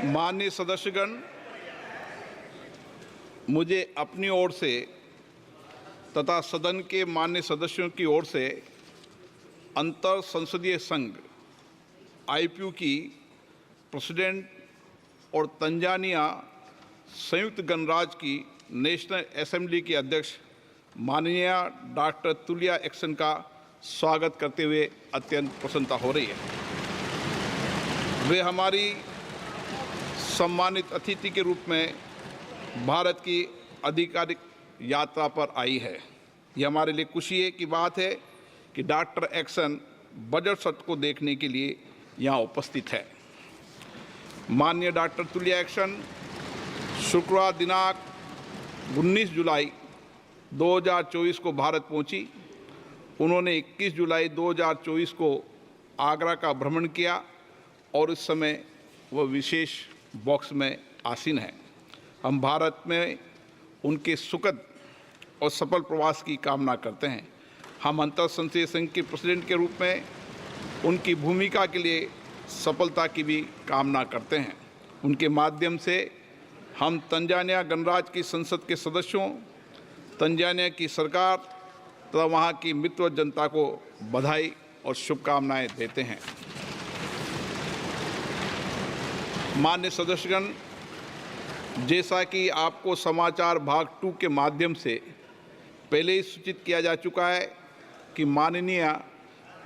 माननीय सदस्यगण, मुझे अपनी ओर से तथा सदन के माननीय सदस्यों की ओर से अंतर संसदीय संघ आईपीयू की प्रेसिडेंट और तंजानिया संयुक्त गणराज्य की नेशनल असेंबली की अध्यक्ष माननीय डॉक्टर तुलिया एक्सन का स्वागत करते हुए अत्यंत प्रसन्नता हो रही है। वे हमारी सम्मानित अतिथि के रूप में भारत की आधिकारिक यात्रा पर आई है। यह हमारे लिए खुशी की बात है कि डॉक्टर एक्सन बजट सत्र को देखने के लिए यहाँ उपस्थित है। माननीय डॉक्टर तुलिया एक्सन शुक्रवार दिनांक 19 जुलाई 2024 को भारत पहुंची। उन्होंने 21 जुलाई 2024 को आगरा का भ्रमण किया और इस समय वह विशेष बॉक्स में आसीन है। हम भारत में उनके सुखद और सफल प्रवास की कामना करते हैं। हम अंतर संसदीय संघ के प्रेसिडेंट के रूप में उनकी भूमिका के लिए सफलता की भी कामना करते हैं। उनके माध्यम से हम तंजानिया गणराज्य की संसद के सदस्यों, तंजानिया की सरकार तथा वहाँ की मित्र जनता को बधाई और शुभकामनाएं देते हैं। माननीय सदस्यगण, जैसा कि आपको समाचार भाग 2 के माध्यम से पहले ही सूचित किया जा चुका है कि माननीय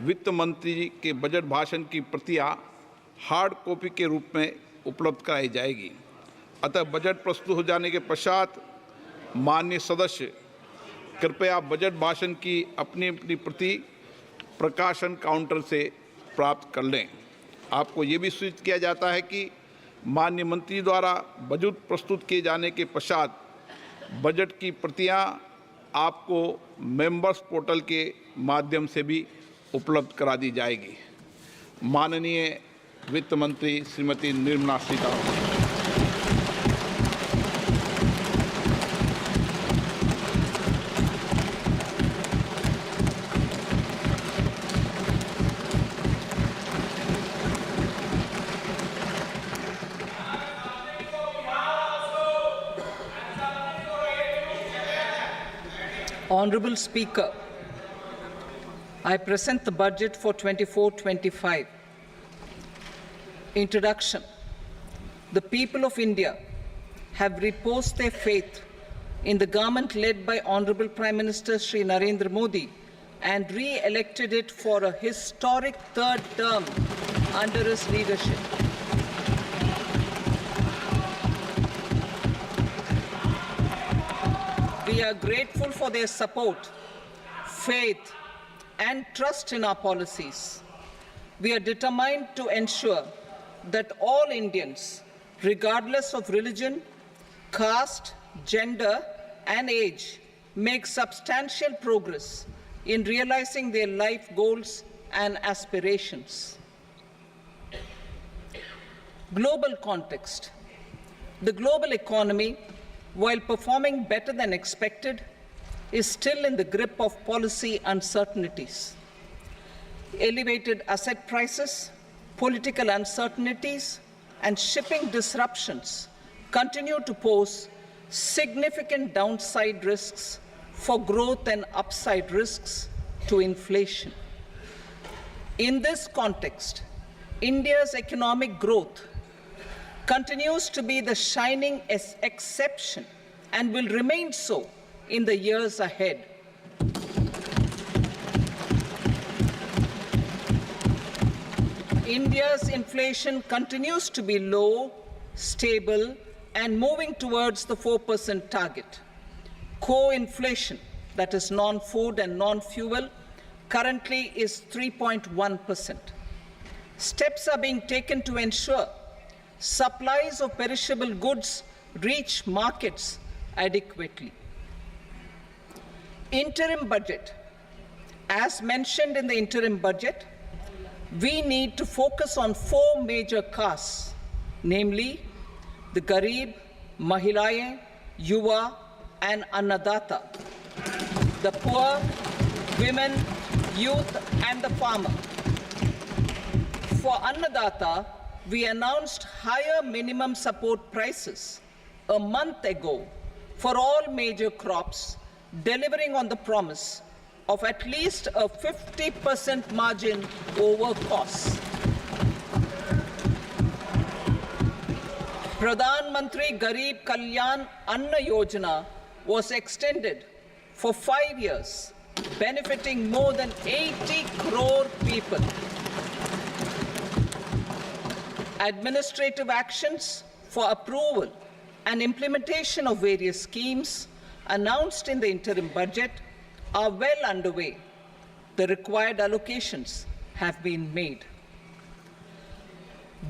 वित्त मंत्री जी के बजट भाषण की प्रतियां हार्ड कॉपी के रूप में उपलब्ध कराई जाएगी। अतः बजट प्रस्तुत हो जाने के पश्चात माननीय सदस्य कृपया बजट भाषण की अपनी अपनी प्रति प्रकाशन काउंटर से प्राप्त कर लें। आपको ये भी सूचित किया जाता है कि माननीय मंत्री द्वारा बजट प्रस्तुत किए जाने के पश्चात बजट की प्रतियां आपको मेंबर्स पोर्टल के माध्यम से भी उपलब्ध करा दी जाएगी। माननीय वित्त मंत्री Shrimati Nirmala Sitharaman. Honorable Speaker, I present the budget for 24-25. Introduction. The people of India have reposed their faith in the government led by Honorable Prime Minister Shri Narendra Modi and re-elected it for a historic third term under his leadership. We are grateful for their support, faith, and trust in our policies. We are determined to ensure that all Indians, regardless of religion, caste, gender, and age, make substantial progress in realizing their life goals and aspirations. Global context. The global economy, while performing better than expected, is still in the grip of policy uncertainties. Elevated asset prices, political uncertainties, and shipping disruptions continue to pose significant downside risks for growth and upside risks to inflation. In this context, India's economic growth continues to be the shining exception and will remain so in the years ahead. India's inflation continues to be low, stable, and moving towards the 4% target. Core inflation, that is non-food and non-fuel, currently is 3.1%. Steps are being taken to ensure supplies of perishable goods reach markets adequately. Interim budget. As mentioned in the interim budget, we need to focus on 4 major castes, namely the Garib, Mahilaye, Yuva, and Annadata, the poor, women, youth, and the farmer. For Annadata, we announced higher minimum support prices a month ago for all major crops, delivering on the promise of at least a 50% margin over costs. Pradhan Mantri Garib Kalyan Anna Yojana was extended for 5 years, benefiting more than 80 crore people. Administrative actions for approval and implementation of various schemes announced in the interim budget are well underway. The required allocations have been made.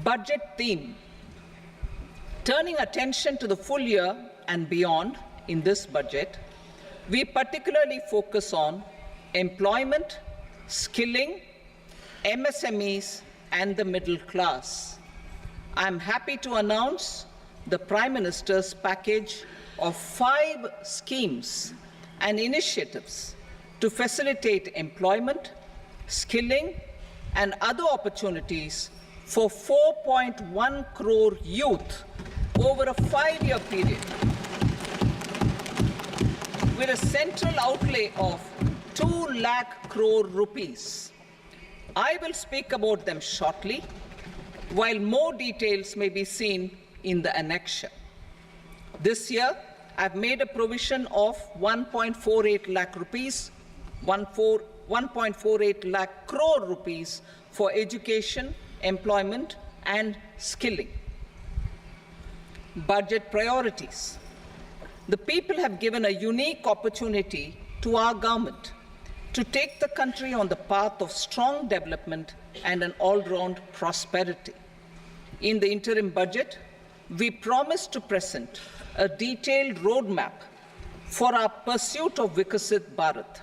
Budget theme. Turning attention to the full year and beyond in this budget, we particularly focus on employment, skilling, MSMEs, and the middle class. I'm happy to announce the Prime Minister's package of 5 schemes and initiatives to facilitate employment, skilling, and other opportunities for 4.1 crore youth over a 5-year period, with a central outlay of 2 lakh crore rupees. I will speak about them shortly, while more details may be seen in the annexure. This year, I've made a provision of 1.48 lakh rupees, 1.48 lakh crore rupees for education, employment, and skilling. Budget priorities. The people have given a unique opportunity to our government to take the country on the path of strong development and an all-round prosperity. In the interim budget, we promise to present a detailed roadmap for our pursuit of Vikasit Bharat.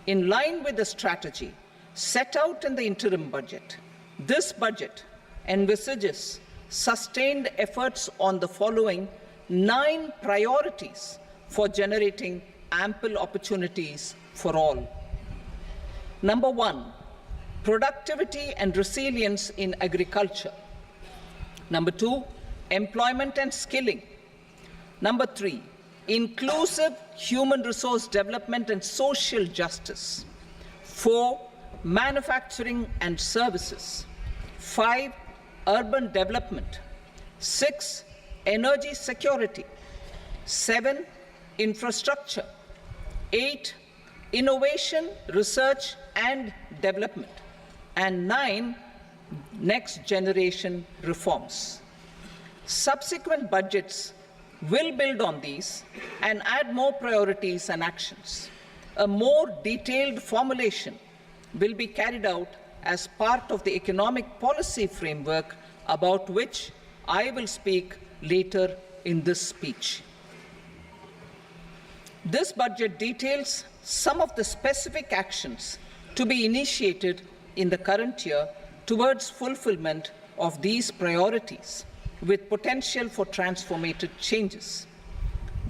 In line with the strategy set out in the interim budget, this budget envisages sustained efforts on the following 9 priorities for generating ample opportunities for all. Number 1, productivity and resilience in agriculture. Number 2, employment and skilling. Number 3, inclusive human resource development and social justice. 4, manufacturing and services. 5, urban development. 6, energy security. 7, infrastructure. 8, innovation, research and development. And 9, next generation reforms. Subsequent budgets will build on these and add more priorities and actions. A more detailed formulation will be carried out as part of the economic policy framework, about which I will speak later in this speech. This budget details some of the specific actions to be initiated in the current year towards fulfillment of these priorities, with potential for transformative changes.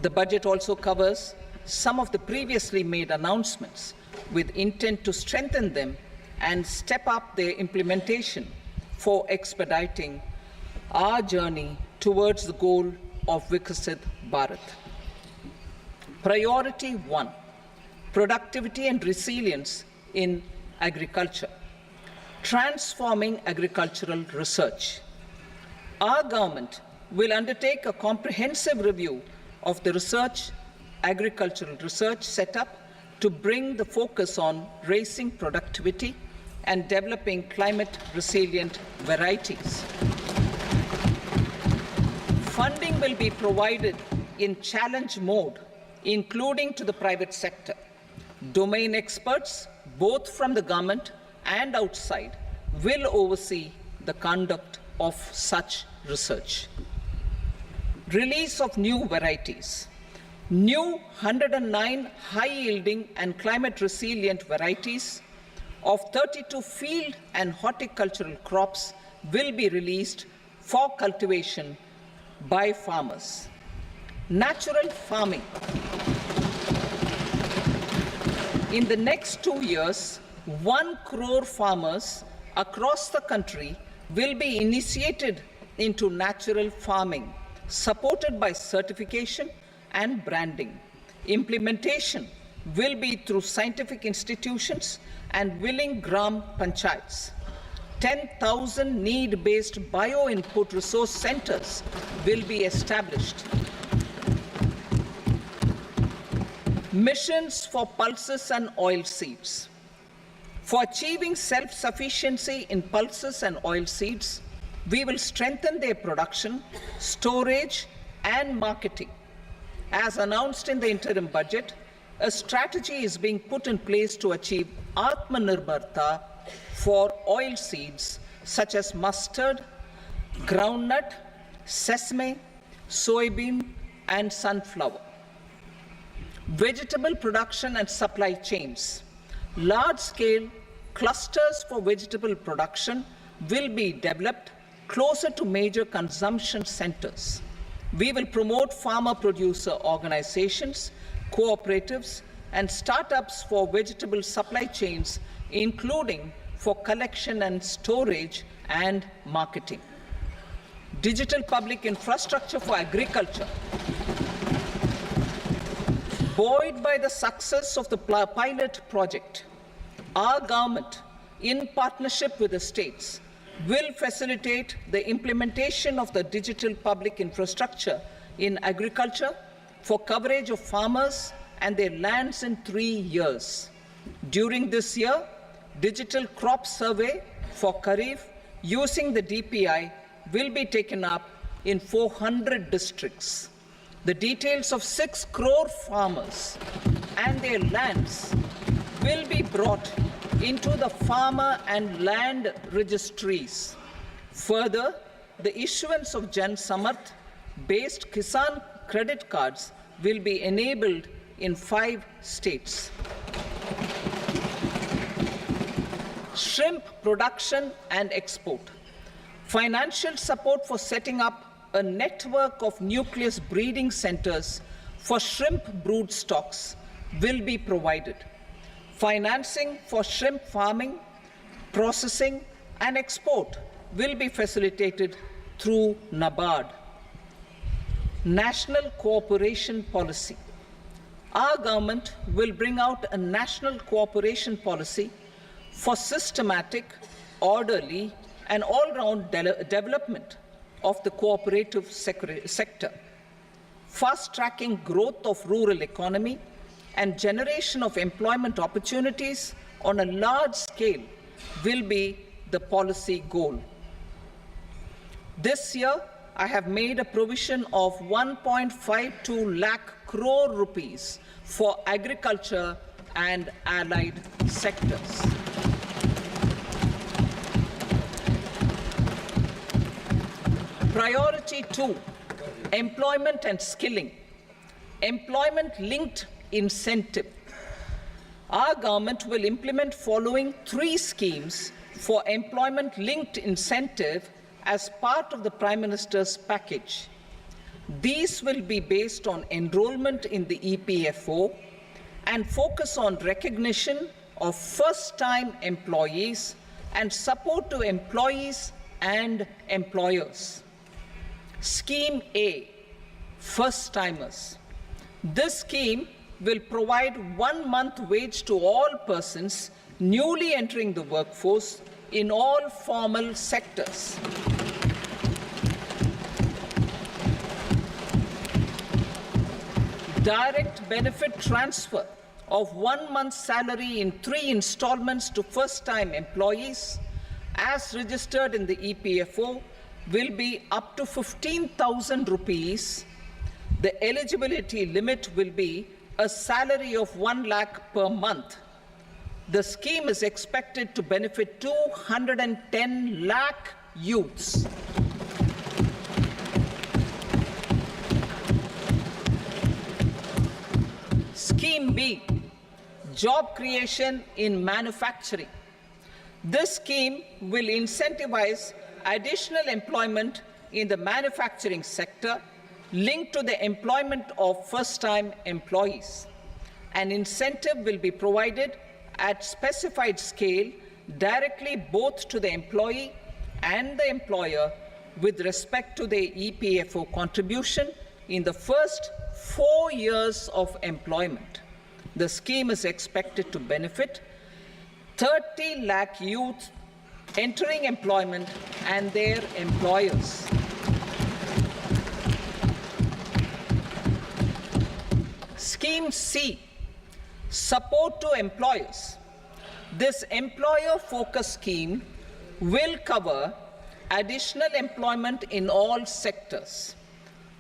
The budget also covers some of the previously made announcements, with intent to strengthen them and step up their implementation for expediting our journey towards the goal of Vikasit Bharat. Priority 1, productivity and resilience in agriculture. Transforming agricultural research. Our government will undertake a comprehensive review of the agricultural research setup to bring the focus on raising productivity and developing climate-resilient varieties. Funding will be provided in challenge mode, including to the private sector. Domain experts, both from the government and outside, will oversee the conduct of such research. Release of new varieties. New 109 high-yielding and climate-resilient varieties of 32 field and horticultural crops will be released for cultivation by farmers. Natural farming. In the next 2 years, 1 crore farmers across the country will be initiated into natural farming, supported by certification and branding. Implementation will be through scientific institutions and willing gram panchayats. 10,000 need-based bio-input resource centers will be established. Missions for pulses and oilseeds. For achieving self-sufficiency in pulses and oilseeds, we will strengthen their production, storage, and marketing. As announced in the interim budget, a strategy is being put in place to achieve Atmanirbharta for oilseeds such as mustard, groundnut, sesame, soybean, and sunflower. Vegetable production and supply chains. Large-scale clusters for vegetable production will be developed closer to major consumption centers. We will promote farmer-producer organizations, cooperatives, and startups for vegetable supply chains, including for collection and storage and marketing. Digital public infrastructure for agriculture. Buoyed by the success of the pilot project, our government, in partnership with the states, will facilitate the implementation of the digital public infrastructure in agriculture for coverage of farmers and their lands in 3 years. During this year, digital crop survey for Kharif using the DPI will be taken up in 400 districts. The details of 6 crore farmers and their lands will be brought into the farmer and land registries. Further, the issuance of Jan Samarth based Kisan credit cards will be enabled in 5 states. Shrimp production and export. Financial support for setting up a network of nucleus breeding centers for shrimp brood stocks will be provided. Financing for shrimp farming, processing, and export will be facilitated through NABARD. National cooperation policy. Our government will bring out a national cooperation policy for systematic, orderly, and all-round development of the cooperative sector, fast-tracking growth of rural economy and generation of employment opportunities on a large scale will be the policy goal. This year, I have made a provision of 1.52 lakh crore rupees for agriculture and allied sectors. Priority 2, employment and skilling. Employment-linked incentive. Our government will implement following 3 schemes for employment-linked incentive as part of the Prime Minister's package. These will be based on enrollment in the EPFO and focus on recognition of first-time employees and support to employees and employers. Scheme A, first-timers. This scheme will provide 1 month wage to all persons newly entering the workforce in all formal sectors. Direct benefit transfer of 1 month's salary in 3 installments to first-time employees as registered in the EPFO will be up to 15,000 rupees. The eligibility limit will be a salary of 1 lakh per month. The scheme is expected to benefit 210 lakh youths. Scheme B, job creation in manufacturing. This scheme will incentivize additional employment in the manufacturing sector linked to the employment of first-time employees. An incentive will be provided at specified scale directly both to the employee and the employer with respect to their EPFO contribution in the first 4 years of employment. The scheme is expected to benefit 30 lakh youth entering employment and their employers. Scheme C, support to employers. This employer-focused scheme will cover additional employment in all sectors.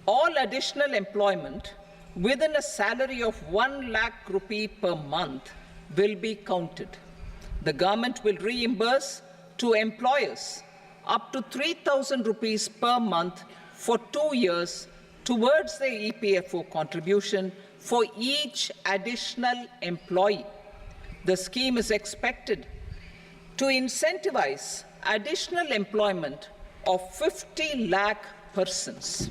All additional employment within a salary of 1 lakh rupee per month will be counted. The government will reimburse to employers up to 3,000 rupees per month for 2 years towards the EPFO contribution for each additional employee. The scheme is expected to incentivize additional employment of 50 lakh persons.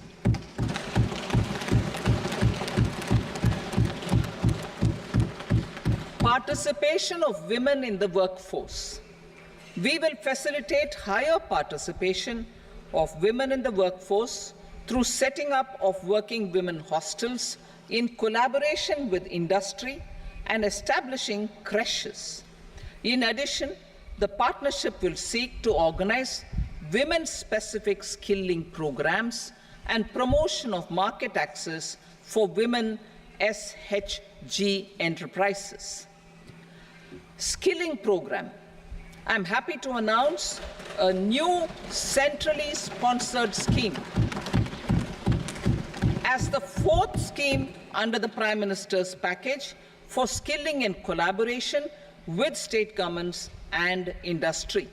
Participation of women in the workforce. We will facilitate higher participation of women in the workforce through setting up of working women hostels in collaboration with industry and establishing creches. In addition, the partnership will seek to organize women-specific skilling programs and promotion of market access for women SHG enterprises. Skilling program. I'm happy to announce a new centrally sponsored scheme as the fourth scheme under the Prime Minister's package for skilling in collaboration with state governments and industry.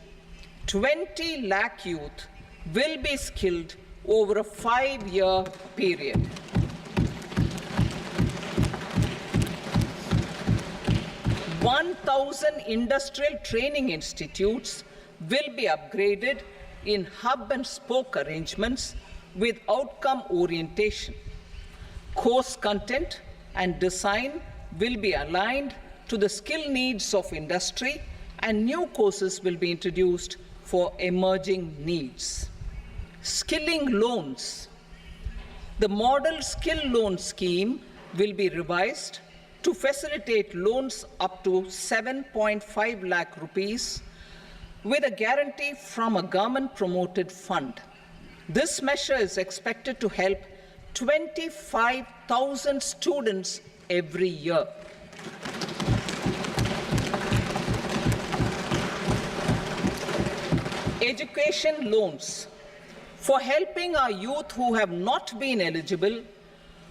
20 lakh youth will be skilled over a 5-year period. "1,000 industrial training institutes will be upgraded in hub and spoke arrangements with outcome orientation. Course content and design will be aligned to the skill needs of industry, and new courses will be introduced for emerging needs." Skilling loans. The model skill loan scheme will be revised to facilitate loans up to 7.5 lakh rupees with a guarantee from a government-promoted fund. This measure is expected to help 25,000 students every year. Education loans. For helping our youth who have not been eligible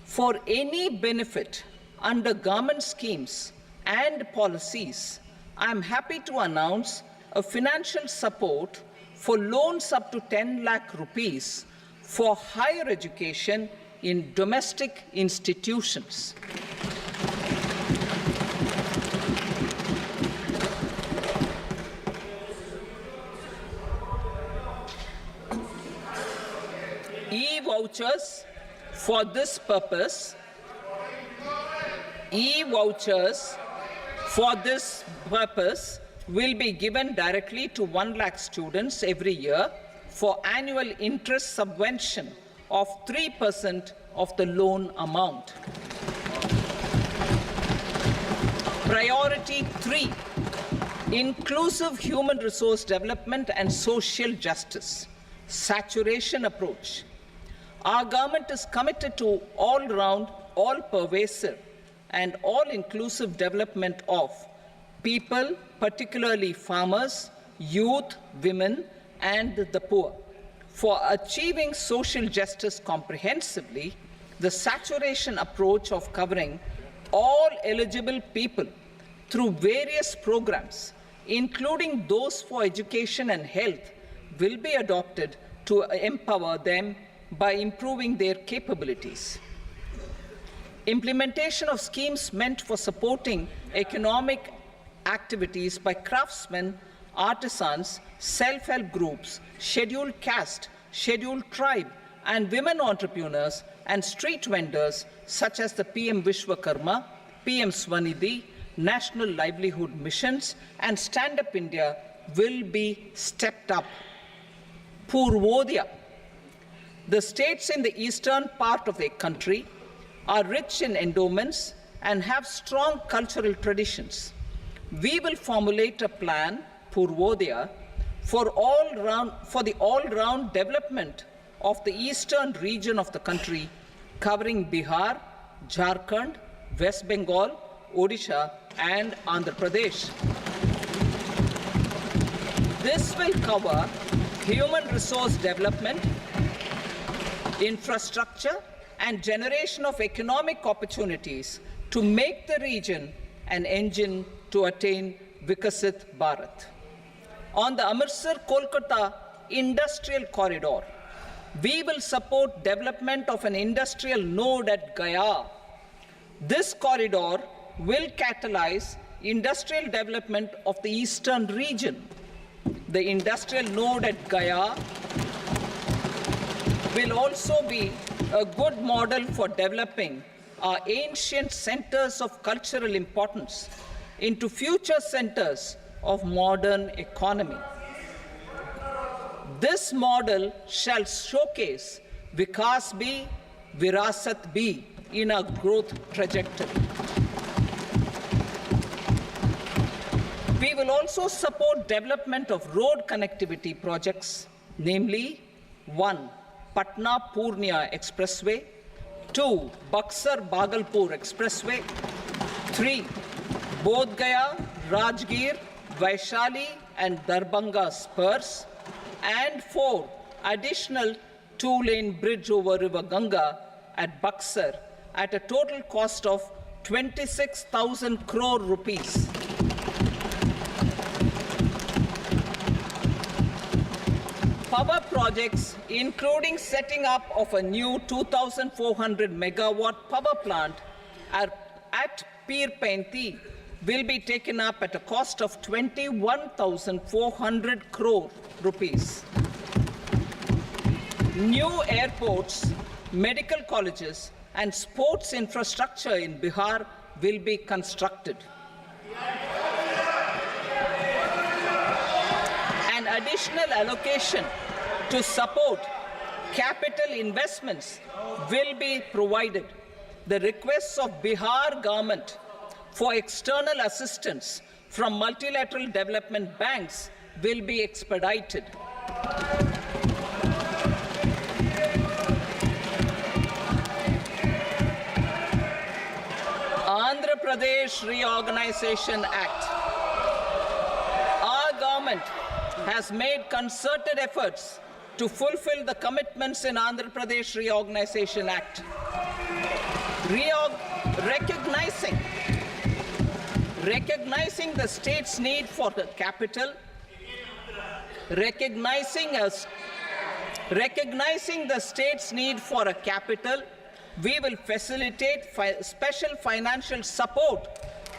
for any benefit under government schemes and policies, I am happy to announce a financial support for loans up to 10 lakh rupees for higher education in domestic institutions. E-vouchers for this purpose. E-vouchers for this purpose will be given directly to 1 lakh students every year for annual interest subvention of 3% of the loan amount. Priority 3, inclusive human resource development and social justice. Saturation approach. Our government is committed to all-round, all-pervasive, and all-inclusive development of people, particularly farmers, youth, women, and the poor. For achieving social justice comprehensively, the saturation approach of covering all eligible people through various programs, including those for education and health, will be adopted to empower them by improving their capabilities. Implementation of schemes meant for supporting economic activities by craftsmen, artisans, self-help groups, scheduled caste, scheduled tribe, and women entrepreneurs and street vendors such as the PM Vishwakarma, PM Swanidhi, National Livelihood Missions, and Stand Up India will be stepped up. Purvodaya. The states in the eastern part of the country are rich in endowments and have strong cultural traditions. We will formulate a plan, Purvodaya, for the all-round development of the eastern region of the country, covering Bihar, Jharkhand, West Bengal, Odisha, and Andhra Pradesh. This will cover human resource development, infrastructure, and generation of economic opportunities to make the region an engine to attain Vikasit Bharat. On the Amritsar-Kolkata Industrial Corridor, we will support development of an industrial node at Gaya. This corridor will catalyze industrial development of the eastern region. The industrial node at Gaya will also be a good model for developing our ancient centers of cultural importance into future centers of modern economy. This model shall showcase Vikas B, Virasat B in a growth trajectory. We will also support development of road connectivity projects, namely 1. Patna-Purnia Expressway, 2. Buxar-Bhagalpur Expressway, 3. Bodh Gaya, Rajgir, Vaishali and Darbhanga spurs, and 4. Additional 2-lane bridge over River Ganga at Buxar at a total cost of 26,000 crore rupees. Power projects, including setting up of a new 2,400 megawatt power plant at Pir Painti, will be taken up at a cost of 21,400 crore rupees. New airports, medical colleges, and sports infrastructure in Bihar will be constructed. An additional allocation to support capital investments will be provided. The requests of Bihar government for external assistance from multilateral development banks will be expedited. Andhra Pradesh Reorganization Act. Our government has made concerted efforts to fulfill the commitments in Andhra Pradesh Reorganization Act. Recognizing the state's need for the capital, recognizing the state's need for a capital, we will facilitate special financial support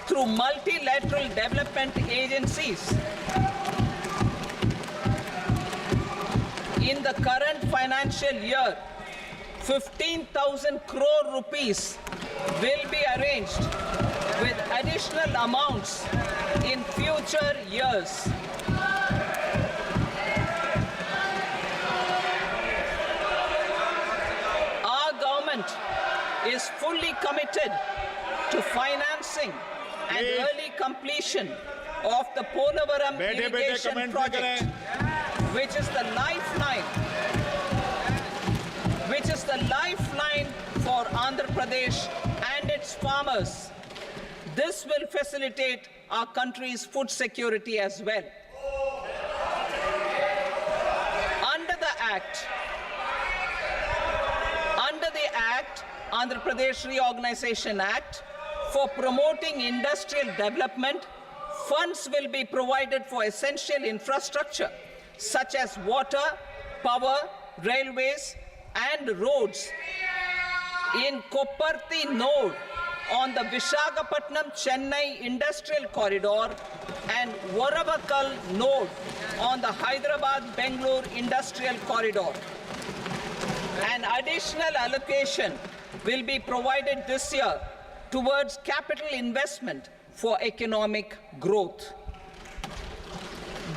through multilateral development agencies. In the current financial year, 15,000 crore rupees will be arranged with additional amounts in future years. Our government is fully committed to financing and early completion of the Polavaram irrigation project, which is the lifeline for Andhra Pradesh and its farmers. This will facilitate our country's food security as well. Under the Andhra Pradesh Reorganization Act, for promoting industrial development, funds will be provided for essential infrastructure such as water, power, railways, and roads. In Kopparthi node on the Visakhapatnam-Chennai Industrial Corridor and Varavakal node on the Hyderabad-Bangalore Industrial Corridor. An additional allocation will be provided this year towards capital investment for economic growth.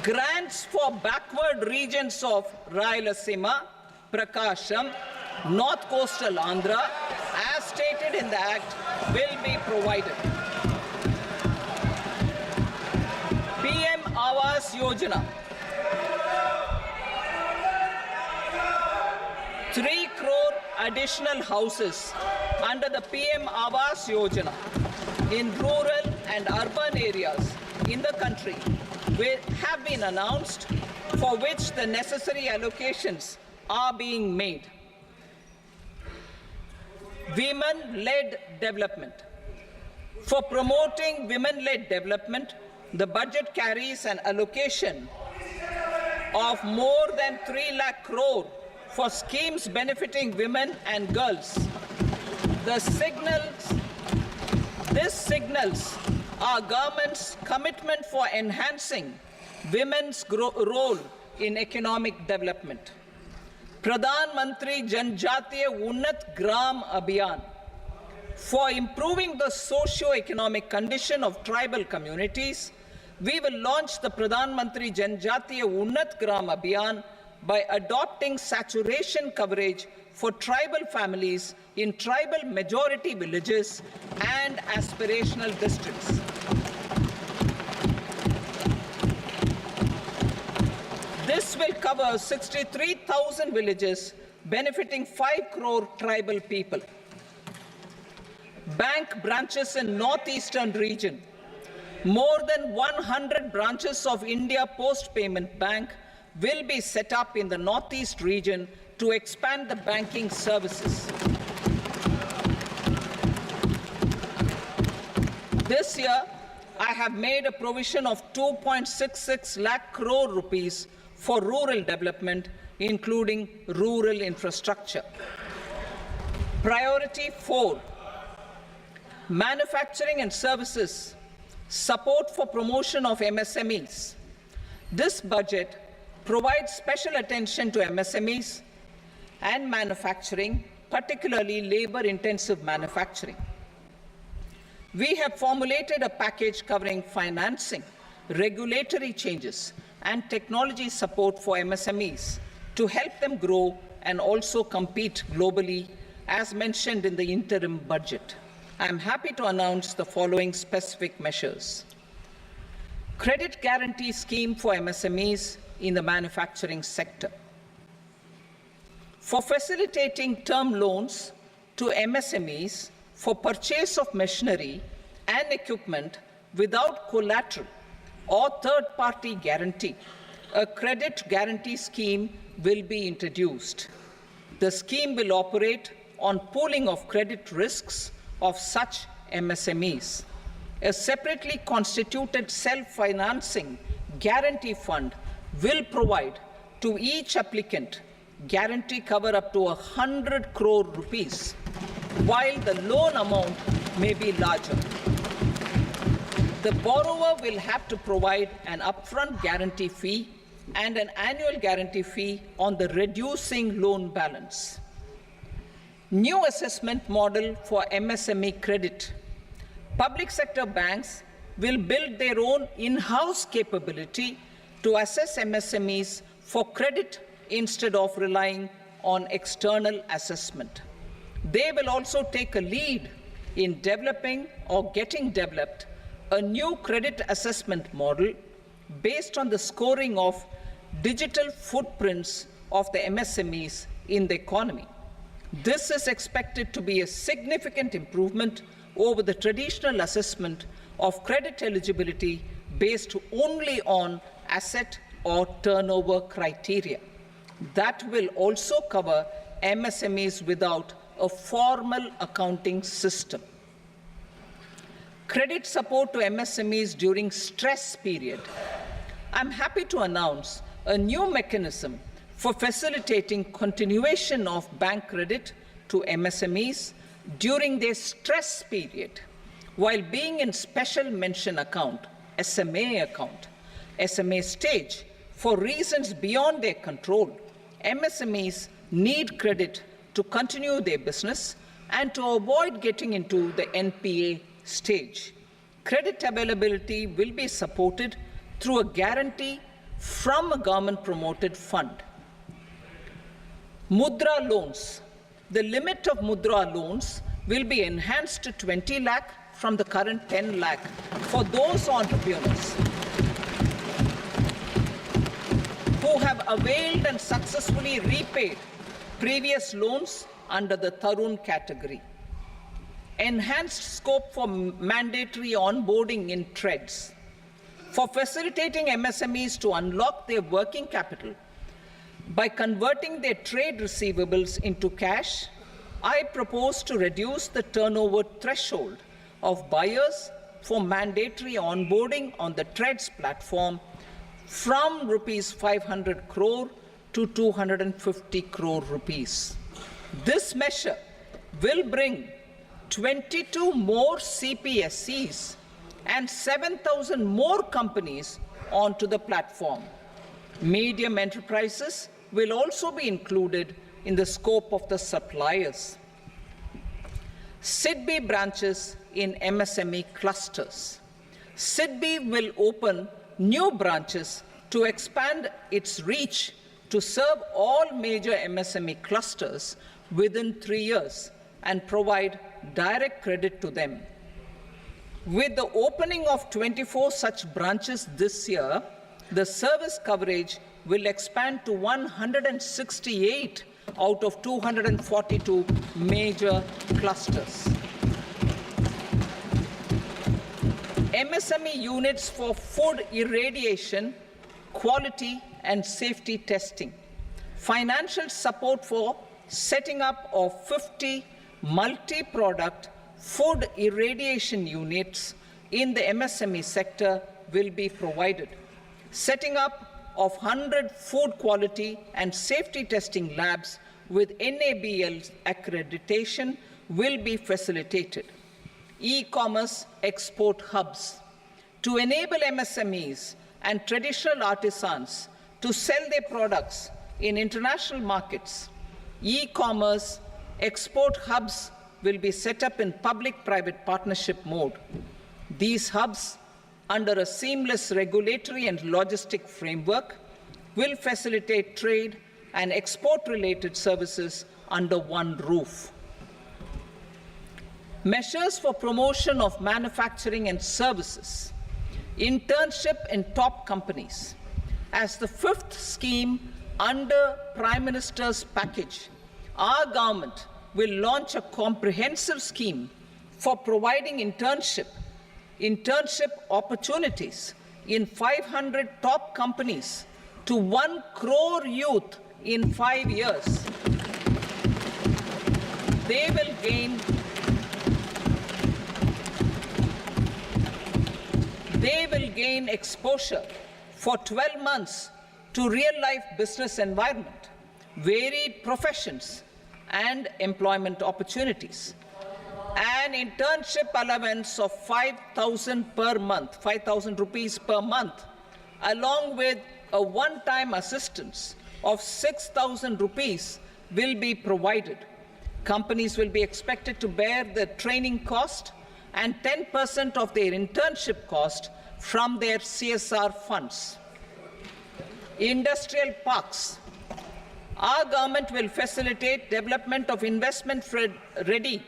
Grants for backward regions of Rayalaseema, Prakasham, North Coastal Andhra, as stated in the Act, will be provided. PM Awas Yojana. 3 crore additional houses under the PM Awas Yojana in rural and urban areas in the country have been announced, for which the necessary allocations are being made. Women-led development. For promoting women-led development, the budget carries an allocation of more than 3 lakh crore for schemes benefiting women and girls. This signals our government's commitment for enhancing women's role in economic development. Pradhan Mantri Janjatiya Unnat Gram Abhiyan. For improving the socio-economic condition of tribal communities, we will launch the Pradhan Mantri Janjatiya Unnat Gram Abhiyan by adopting saturation coverage for tribal families in tribal majority villages and aspirational districts. This will cover 63,000 villages, benefiting 5 crore tribal people. Bank branches in northeastern region. More than 100 branches of India Post Payment Bank will be set up in the northeast region to expand the banking services. This year, I have made a provision of 2.66 lakh crore rupees for rural development, including rural infrastructure. Priority 4, manufacturing and services, support for promotion of MSMEs. This budget provides special attention to MSMEs and manufacturing, particularly labor-intensive manufacturing. We have formulated a package covering financing, regulatory changes, and technology support for MSMEs to help them grow and also compete globally, as mentioned in the interim budget. I am happy to announce the following specific measures. Credit guarantee scheme for MSMEs in the manufacturing sector. For facilitating term loans to MSMEs for purchase of machinery and equipment without collateral or third-party guarantee, a credit guarantee scheme will be introduced. The scheme will operate on pooling of credit risks of such MSMEs. A separately constituted self-financing guarantee fund will provide to each applicant guarantee cover up to 100 crore rupees, while the loan amount may be larger. The borrower will have to provide an upfront guarantee fee and an annual guarantee fee on the reducing loan balance. New assessment model for MSME credit. Public sector banks will build their own in-house capability to assess MSMEs for credit instead of relying on external assessment. They will also take a lead in developing or getting developed a new credit assessment model based on the scoring of digital footprints of the MSMEs in the economy. This is expected to be a significant improvement over the traditional assessment of credit eligibility based only on asset or turnover criteria. That will also cover MSMEs without a formal accounting system. Credit support to MSMEs during stress period. I'm happy to announce a new mechanism for facilitating continuation of bank credit to MSMEs during their stress period while being in special mention account, SMA stage, for reasons beyond their control. MSMEs need credit to continue their business and to avoid getting into the NPA stage. Credit availability will be supported through a guarantee from a government-promoted fund. Mudra loans. The limit of Mudra loans will be enhanced to 20 lakh from the current 10 lakh for those entrepreneurs who have availed and successfully repaid previous loans under the Tarun category. Enhanced scope for mandatory onboarding in TREDS. For facilitating MSMEs to unlock their working capital by converting their trade receivables into cash, I propose to reduce the turnover threshold of buyers for mandatory onboarding on the TREDS platform from rupees 500 crore to 250 crore rupees. This measure will bring 22 more CPSCs and 7,000 more companies onto the platform. Medium enterprises will also be included in the scope of the suppliers. SIDBI branches in MSME clusters. SIDBI will open new branches to expand its reach to serve all major MSME clusters within 3 years and provide direct credit to them. With the opening of 24 such branches this year, the service coverage will expand to 168 out of 242 major clusters. MSME units for food irradiation, quality and safety testing. Financial support for setting up of 50 multi-product food irradiation units in the MSME sector will be provided. Setting up of 100 food quality and safety testing labs with NABL accreditation will be facilitated. E-commerce export hubs. To enable MSMEs and traditional artisans to sell their products in international markets, e-commerce export hubs will be set up in public-private partnership mode. These hubs, under a seamless regulatory and logistic framework, will facilitate trade and export-related services under one roof. Measures for promotion of manufacturing and services. Internship in top companies. As the fifth scheme under Prime Minister's package, our government will launch a comprehensive scheme for providing internship opportunities in 500 top companies to 1 crore youth in 5 years. They will gain exposure for 12 months to real-life business environment, varied professions, and employment opportunities. An internship allowance of 5,000 per month, 5,000 rupees per month, along with a one-time assistance of 6,000 rupees will be provided. Companies will be expected to bear the training cost and 10% of their internship cost from their CSR funds. Industrial parks. Our government will facilitate development of investment-ready,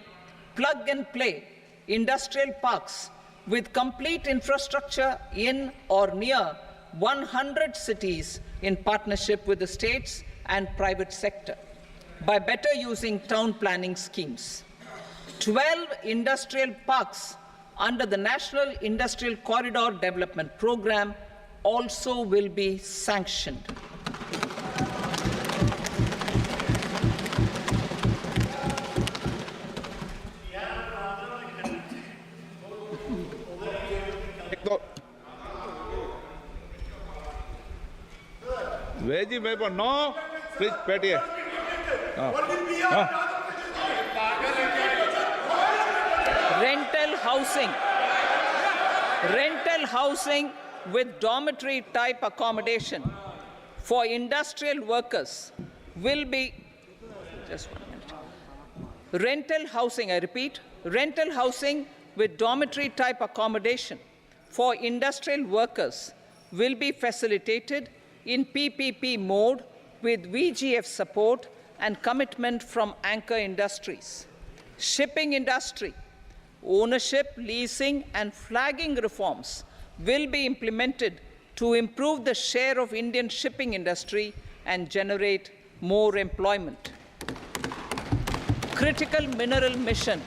plug-and-play industrial parks with complete infrastructure in or near 100 cities in partnership with the states and private sector by better using town planning schemes. 12 industrial parks under the National Industrial Corridor Development Program also will be sanctioned. Veji member, no, please, Petty. Rental housing with dormitory type accommodation for industrial workers will be, just 1 minute. Rental housing, I repeat, rental housing with dormitory type accommodation for industrial workers will be facilitated in PPP mode with VGF support and commitment from anchor industries. Shipping industry, ownership, leasing, and flagging reforms will be implemented to improve the share of Indian shipping industry and generate more employment. Critical mineral mission.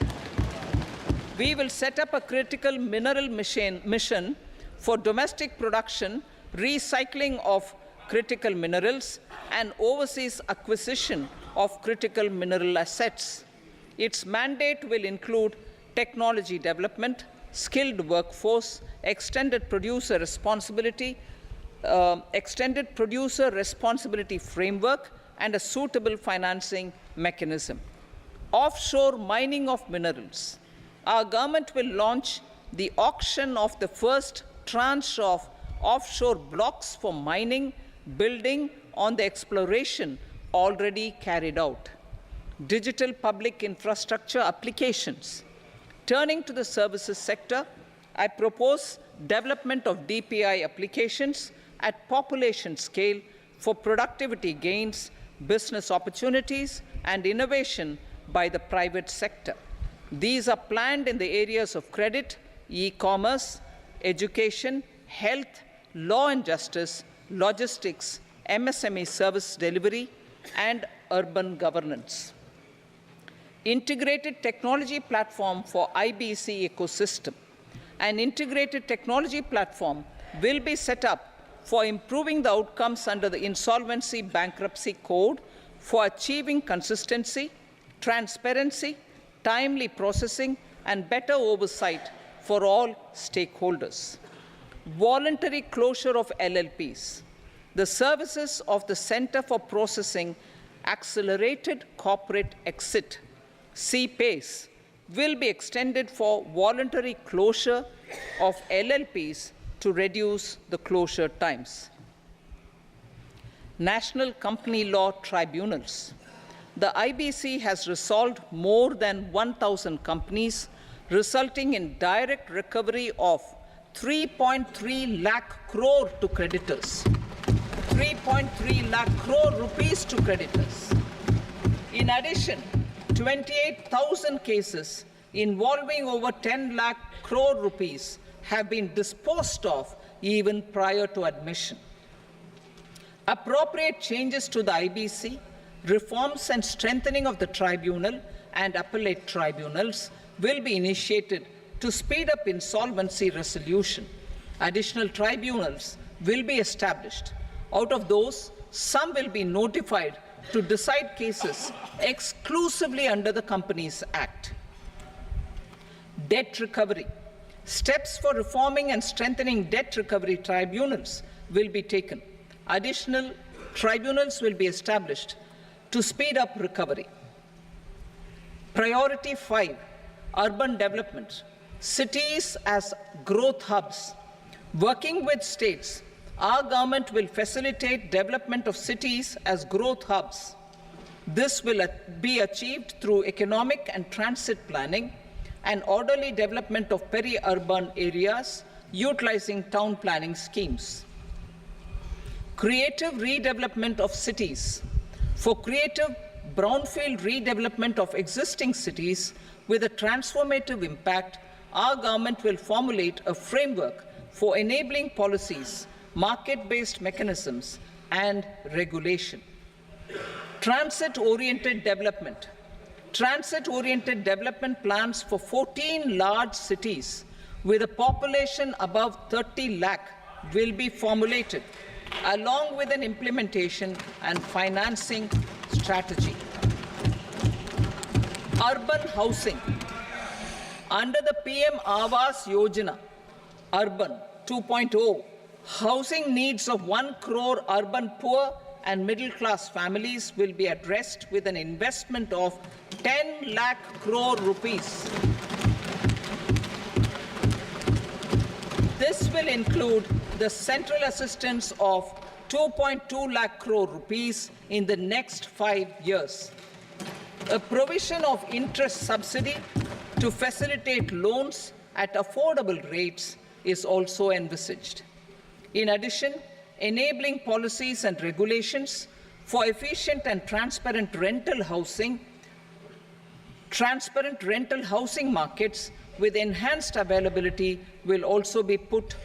We will set up a critical mineral mission for domestic production, recycling of critical minerals, and overseas acquisition of critical mineral assets. Its mandate will include technology development, skilled workforce, extended producer responsibility framework, and a suitable financing mechanism. Offshore mining of minerals. Our government will launch the auction of the first tranche of offshore blocks for mining, building on the exploration already carried out. Digital public infrastructure applications. Turning to the services sector, I propose development of DPI applications at population scale for productivity gains, business opportunities, and innovation by the private sector. These are planned in the areas of credit, e-commerce, education, health, law and justice, logistics, MSME service delivery, and urban governance. Integrated technology platform for IBC ecosystem. An integrated technology platform will be set up for improving the outcomes under the Insolvency Bankruptcy Code for achieving consistency, transparency, timely processing, and better oversight for all stakeholders. Voluntary closure of LLPs. The services of the Center for Processing Accelerated Corporate Exit, CPACE, will be extended for voluntary closure of LLPs to reduce the closure times. National Company Law Tribunals. The IBC has resolved more than 1,000 companies, resulting in direct recovery of 3.3 lakh crore to creditors. 3.3 lakh crore rupees to creditors. In addition, 28,000 cases involving over 10 lakh crore rupees have been disposed of even prior to admission. Appropriate changes to the IBC, reforms and strengthening of the tribunal and appellate tribunals will be initiated to speed up insolvency resolution. Additional tribunals will be established. Out of those, some will be notified to decide cases exclusively under the Companies Act. Debt recovery. Steps for reforming and strengthening debt recovery tribunals will be taken. Additional tribunals will be established to speed up recovery. Priority 5, urban development. Cities as growth hubs. Working with states, our government will facilitate development of cities as growth hubs. This will be achieved through economic and transit planning and orderly development of peri-urban areas utilizing town planning schemes. Creative redevelopment of cities. For creative brownfield redevelopment of existing cities with a transformative impact, our government will formulate a framework for enabling policies, market-based mechanisms, and regulation. Transit-oriented development. Transit-oriented development plans for 14 large cities with a population above 30 lakh will be formulated, along with an implementation and financing strategy. Urban housing. Under the PM Awas Yojana, Urban 2.0, housing needs of 1 crore urban poor and middle-class families will be addressed with an investment of 10 lakh crore rupees. This will include the central assistance of 2.2 lakh crore rupees in the next 5 years. A provision of interest subsidy to facilitate loans at affordable rates is also envisaged. In addition, enabling policies and regulations for efficient and transparent rental housing markets with enhanced availability will also be put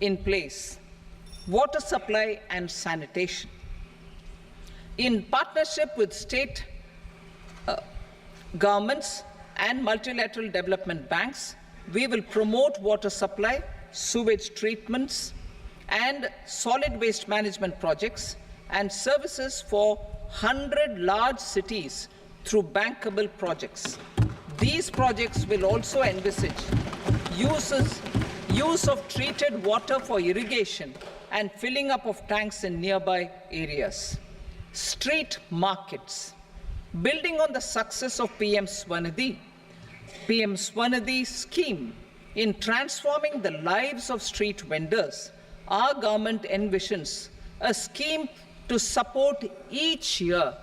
in place. Water supply and sanitation. In partnership with state governments and multilateral development banks, we will promote water supply, sewage treatments, and solid waste management projects and services for 100 large cities through bankable projects. These projects will also envisage use of treated water for irrigation and filling up of tanks in nearby areas. Street markets. Building on the success of PM Swanidhi scheme in transforming the lives of street vendors, our government envisions a scheme to support each year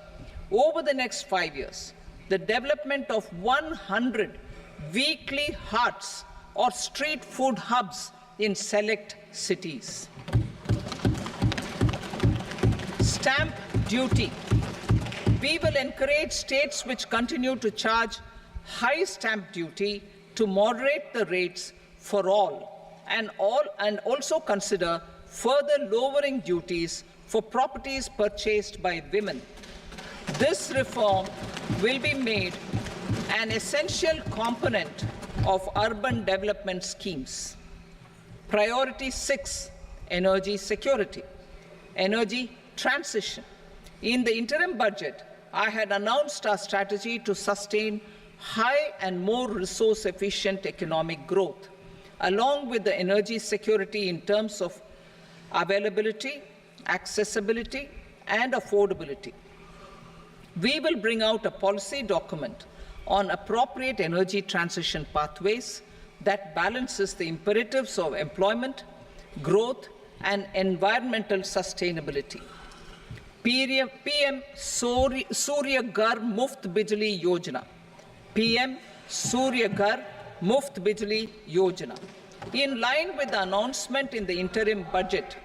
over the next 5 years the development of 100 weekly hearts or street food hubs in select cities. Stamp duty. We will encourage states which continue to charge high stamp duty to moderate the rates for all and also consider further lowering duties for properties purchased by women. This reform will be made an essential component of urban development schemes. Priority 6, energy security, energy transition. In the interim budget, I had announced our strategy to sustain high and more resource-efficient economic growth, along with the energy security in terms of availability, accessibility, and affordability. We will bring out a policy document on appropriate energy transition pathways that balances the imperatives of employment, growth, and environmental sustainability. PM Surya Ghar Muft Bijli Yojana. PM Surya Ghar Muft Bijli Yojana. In line with the announcement in the interim budget,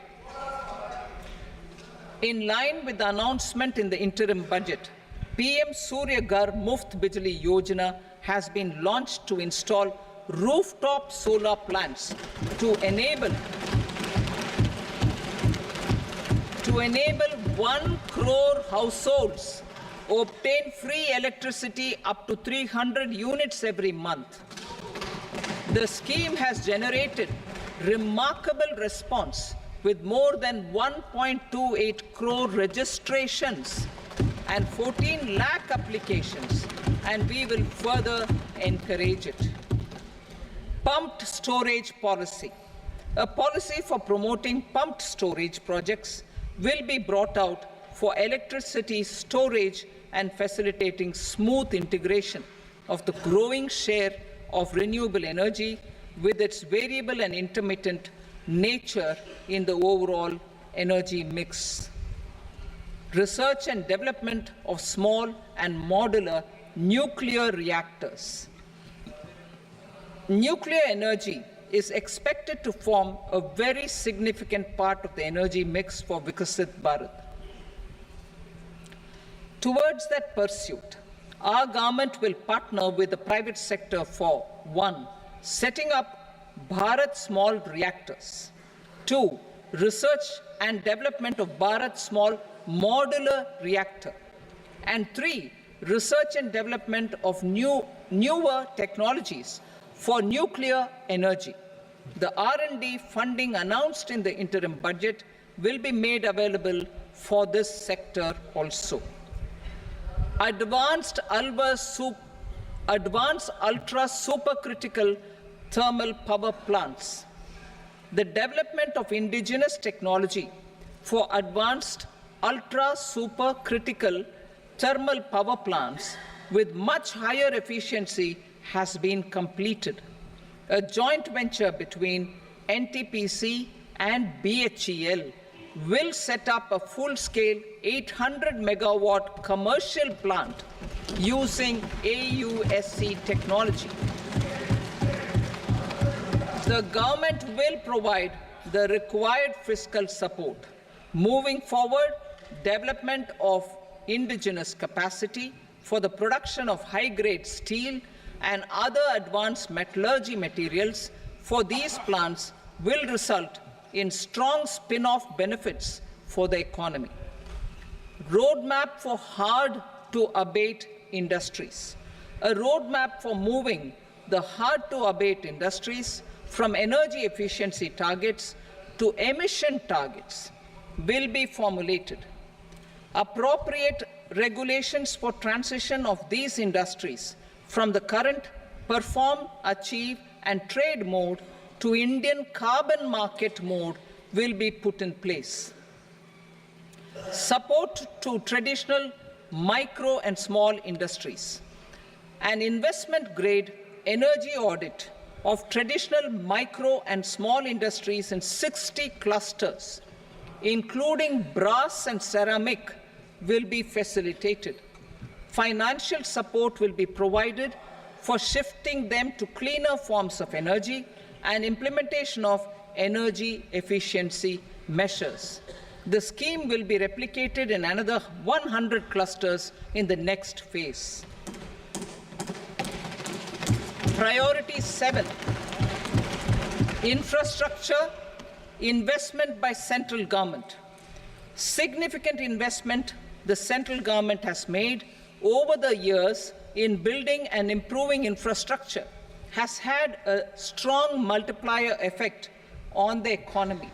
PM Surya Ghar Muft Bijli Yojana has been launched to install rooftop solar plants to enable 1 crore households obtain free electricity up to 300 units every month. The scheme has generated remarkable response with more than 1.28 crore registrations and 14 lakh applications, and we will further encourage it. Pumped storage policy. A policy for promoting pumped storage projects will be brought out for electricity storage and facilitating smooth integration of the growing share of renewable energy with its variable and intermittent nature in the overall energy mix. Research and development of small and modular nuclear reactors. Nuclear energy is expected to form a very significant part of the energy mix for Vikasit Bharat. Towards that pursuit, our government will partner with the private sector for 1. Setting up Bharat Small Reactors, 2. Research and development of Bharat Small Modular Reactor, and 3. Research and development of newer technologies for nuclear energy. The R&D funding announced in the interim budget will be made available for this sector also. Advanced ultra supercritical thermal power plants. The development of indigenous technology for advanced ultra supercritical thermal power plants with much higher efficiency has been completed. A joint venture between NTPC and BHEL will set up a full-scale 800 megawatt commercial plant using AUSC technology. The government will provide the required fiscal support Moving forward, development of indigenous capacity for the production of high-grade steel and other advanced metallurgy materials for these plants will result in strong spin-off benefits for the economy. Roadmap for hard-to-abate industries. A roadmap for moving the hard-to-abate industries from energy efficiency targets to emission targets will be formulated. Appropriate regulations for transition of these industries from the current perform, achieve, and trade mode to Indian carbon market mode will be put in place. Support to traditional micro and small industries. An investment-grade energy audit of traditional micro and small industries in 60 clusters, including brass and ceramic, will be facilitated. Financial support will be provided for shifting them to cleaner forms of energy and implementation of energy efficiency measures. The scheme will be replicated in another 100 clusters in the next phase. Priority 7, infrastructure investment by central government. Significant investment the central government has made over the years in building and improving infrastructure has had a strong multiplier effect on the economy.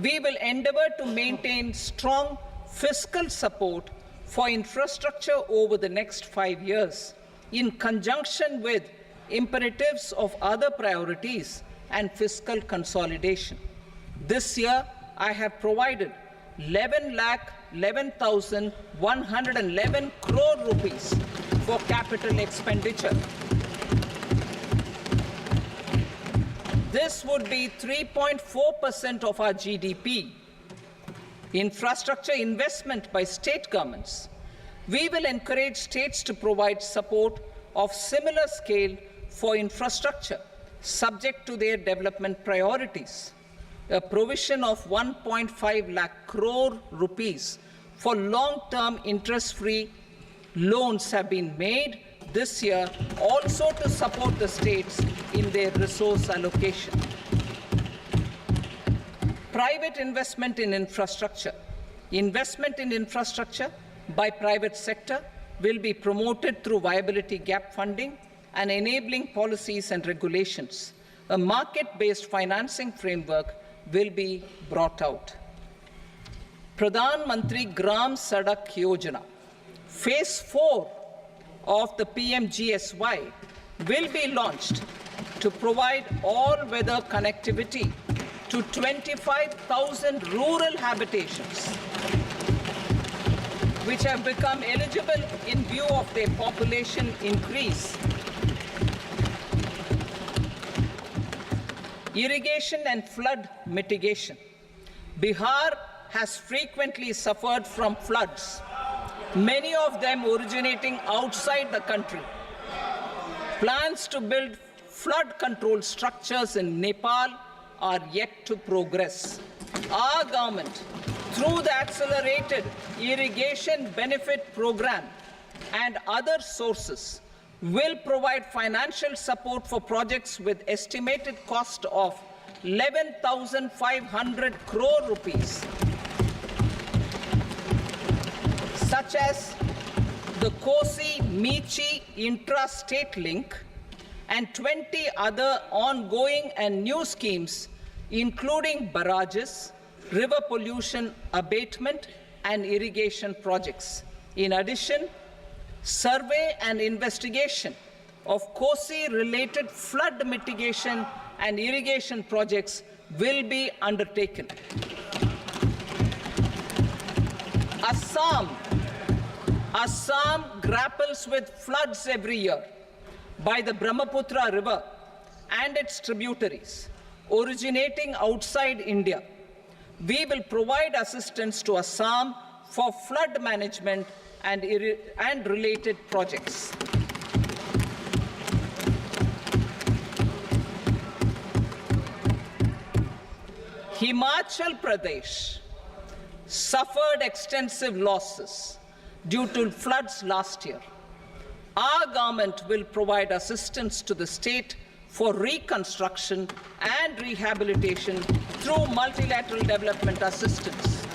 We will endeavor to maintain strong fiscal support for infrastructure over the next 5 years in conjunction with imperatives of other priorities and fiscal consolidation. This year, I have provided 11,11,111 crore rupees for capital expenditure. This would be 3.4% of our GDP. Infrastructure investment by state governments. We will encourage states to provide support of similar scale for infrastructure, subject to their development priorities. A provision of 1.5 lakh crore rupees for long-term interest-free loans have been made this year also to support the states in their resource allocation. Private investment in infrastructure. Investment in infrastructure by private sector will be promoted through viability gap funding and enabling policies and regulations. A market-based financing framework will be brought out. Pradhan Mantri Gram Sadak Yojana, Phase 4 of the PMGSY will be launched to provide all-weather connectivity to 25,000 rural habitations, which have become eligible in view of their population increase. Irrigation and flood mitigation. Bihar has frequently suffered from floods, many of them originating outside the country. Plans to build flood control structures in Nepal are yet to progress. Our government, through the Accelerated Irrigation Benefit Program and other sources, will provide financial support for projects with estimated cost of 11,500 crore rupees, such as the Kosi-Michi intra-state link and 20 other ongoing and new schemes, including barrages, river pollution abatement, and irrigation projects. In addition, survey and investigation of Kosi-related flood mitigation and irrigation projects will be undertaken. Assam grapples with floods every year by the Brahmaputra River and its tributaries originating outside India. We will provide assistance to Assam for flood management and related projects. Himachal Pradesh, suffered extensive losses due to floods last year. Our government will provide assistance to the state for reconstruction and rehabilitation through multilateral development assistance.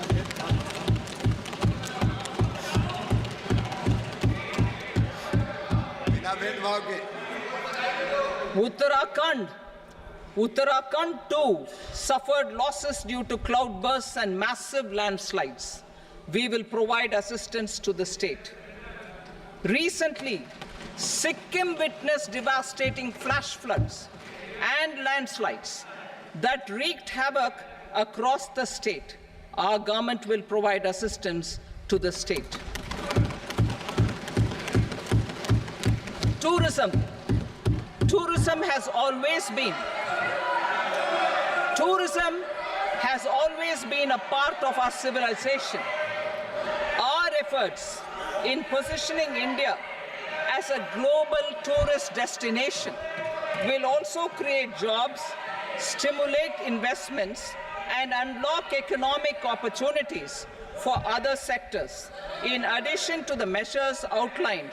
Uttarakhand too suffered losses due to cloudbursts and massive landslides. We will provide assistance to the state. Recently, Sikkim witnessed devastating flash floods and landslides that wreaked havoc across the state. Our government will provide assistance to the state. Tourism. Tourism has always been a part of our civilization. Our efforts in positioning India as a global tourist destination will also create jobs, stimulate investments, and unlock economic opportunities for other sectors. In addition to the measures outlined